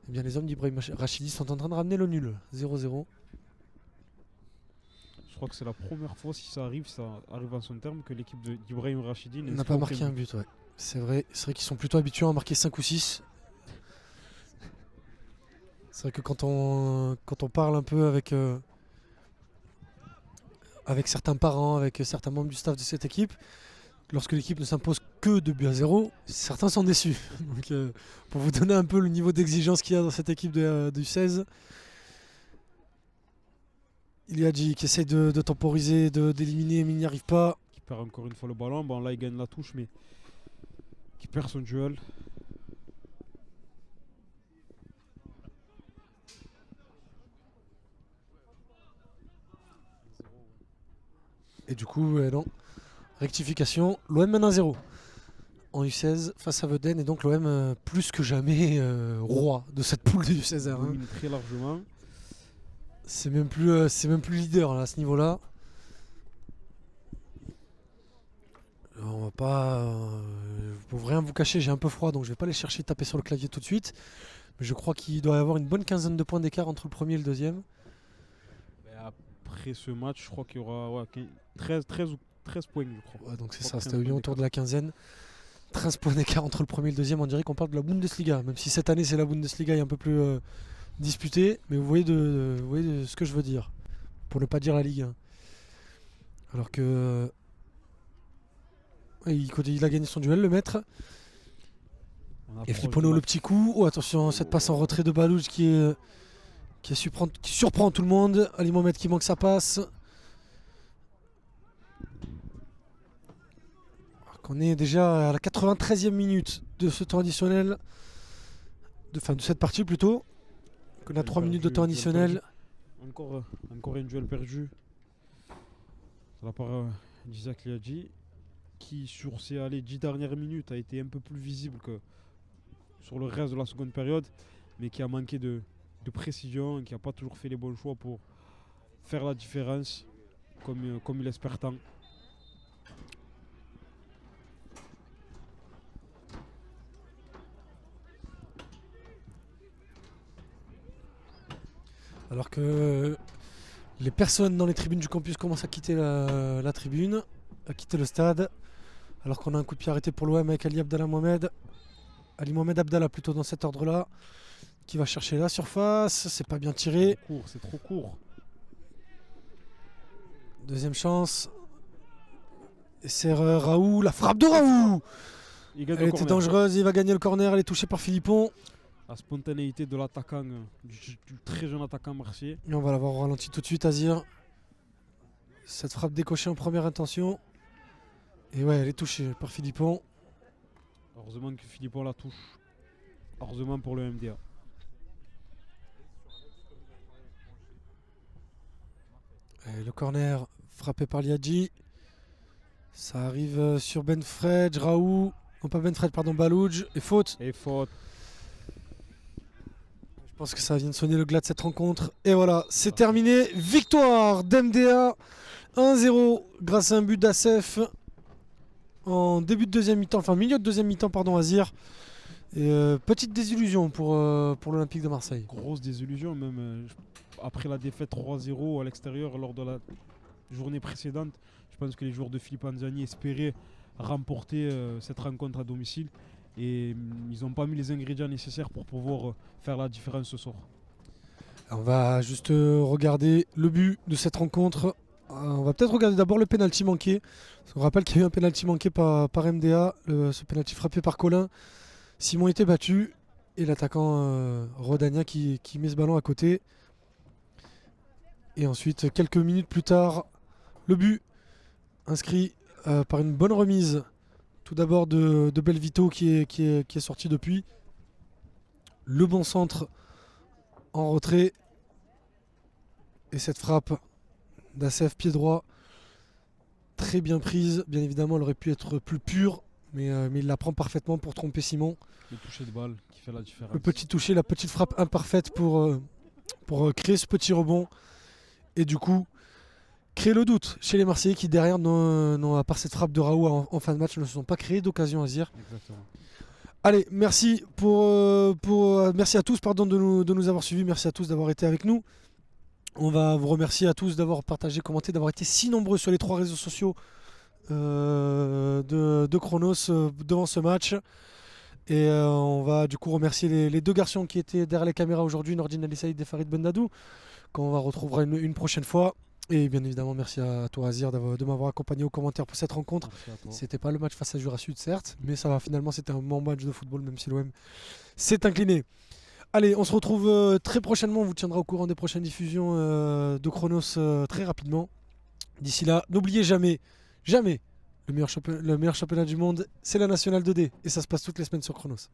eh bien les hommes d'Ibrahim Rachidi sont en train de ramener le nul, 0-0. Je crois que c'est la première fois, si ça arrive en son terme, que l'équipe d'Ibrahim Rachidi n'a pas marqué un but. Ouais. C'est vrai qu'ils sont plutôt habitués à marquer 5 ou 6. C'est vrai que quand on parle un peu avec certains parents, avec certains membres du staff de cette équipe, lorsque l'équipe ne s'impose que 2 buts à 0, certains sont déçus. Donc, pour vous donner un peu le niveau d'exigence qu'il y a dans cette équipe du 16, Iliadji qui essaie de temporiser, d'éliminer, mais il n'y arrive pas. Qui perd encore une fois le ballon. Bon, là, il gagne la touche, mais qui perd son duel. Et du coup, non. Rectification. L'OM mène 1-0 en U16 face à Veden. Et donc l'OM plus que jamais roi de cette poule de U16. Hein. Très largement. C'est même plus leader là, à ce niveau-là. On va pas. Pour rien vous cacher, j'ai un peu froid, donc je vais pas aller chercher taper sur le clavier tout de suite. Mais je crois qu'il doit y avoir une bonne quinzaine de points d'écart entre le premier et le deuxième. Après ce match, je crois qu'il y aura 13 points, je crois. Ouais, donc c'est ça, c'était bien autour de la quinzaine. 13 points d'écart entre le premier et le deuxième. On dirait qu'on parle de la Bundesliga, même si cette année c'est la Bundesliga est un peu plus disputée. Mais vous voyez de ce que je veux dire, pour ne pas dire la Ligue 1. Alors que il a gagné son duel, le maître. Et Fripono le petit coup. Oh attention, cette passe en retrait de Balouj qui surprend tout le monde. Ali Mohamed qui manque sa passe. qu'on est déjà à la 93e minute de ce temps additionnel, de cette partie plutôt. On a 3 minutes de temps additionnel. Encore un duel perdu de la part d'Isaac Liadji, qui sur ces 10 dernières minutes a été un peu plus visible que sur le reste de la seconde période, mais qui a manqué de précision, qui n'a pas toujours fait les bons choix pour faire la différence comme il espère tant. Alors que les personnes dans les tribunes du campus commencent à quitter la tribune, à quitter le stade. Alors qu'on a un coup de pied arrêté pour l'OM avec Ali Mohamed Abdallah plutôt dans cet ordre-là, qui va chercher la surface. C'est pas bien tiré. C'est trop court. Deuxième chance. Et c'est Raoult, la frappe de Raoult. Elle était dangereuse, il va gagner le corner, elle est touchée par Philippon. La spontanéité de l'attaquant, du très jeune attaquant marseillais. Et on va l'avoir au ralenti tout de suite, Azir. Cette frappe décochée en première intention. Et ouais, elle est touchée par Philippon. Heureusement que Philippon la touche. Heureusement pour le MDA. Et le corner frappé par Liadji. Ça arrive sur Benfred, Raoult. Non pas Benfred, pardon, Balouj. Et faute. Je pense que ça vient de sonner le glas de cette rencontre. Et voilà, c'est terminé. Victoire d'MDA 1-0 grâce à un but d'Assef en début de deuxième mi-temps, enfin milieu de deuxième mi-temps, pardon, Azir. Et petite désillusion pour l'Olympique de Marseille. Grosse désillusion, même après la défaite 3-0 à l'extérieur lors de la journée précédente. Je pense que les joueurs de Philippe Anzani espéraient remporter cette rencontre à domicile. Et ils n'ont pas mis les ingrédients nécessaires pour pouvoir faire la différence ce soir. On va juste regarder le but de cette rencontre. On va peut-être regarder d'abord le pénalty manqué. On rappelle qu'il y a eu un pénalty manqué par MDA, ce pénalty frappé par Colin. Simon était battu et l'attaquant Rodania qui met ce ballon à côté. Et ensuite, quelques minutes plus tard, le but inscrit par une bonne remise. Tout d'abord de Belvito qui est sorti depuis. Le bon centre en retrait. Et cette frappe d'Assef pied droit. Très bien prise. Bien évidemment, elle aurait pu être plus pure. Mais il la prend parfaitement pour tromper Simon. Le toucher de balle qui fait la différence. Le petit toucher, la petite frappe imparfaite pour créer ce petit rebond. Et du coup, créer le doute chez les Marseillais qui derrière, à part cette frappe de Raoult en fin de match, ne se sont pas créés d'occasion à Azir. Exactement. Allez, merci merci à tous de nous avoir suivis, merci à tous d'avoir été avec nous. On va vous remercier à tous d'avoir partagé, commenté, d'avoir été si nombreux sur les 3 réseaux sociaux de Chronos devant ce match. Et on va du coup remercier les 2 garçons qui étaient derrière les caméras aujourd'hui, Nordine Ali Saïd et Farid Bendadou, qu'on va retrouvera une prochaine fois. Et bien évidemment, merci à toi Azir de m'avoir accompagné aux commentaires pour cette rencontre. C'était pas le match face à Jura Sud, certes, mais ça va, finalement, c'était un bon match de football, même si l'OM s'est incliné. Allez, on se retrouve très prochainement. On vous tiendra au courant des prochaines diffusions de Chronos très rapidement. D'ici là, n'oubliez jamais, le meilleur championnat du monde, c'est la Nationale 2D. Et ça se passe toutes les semaines sur Chronos.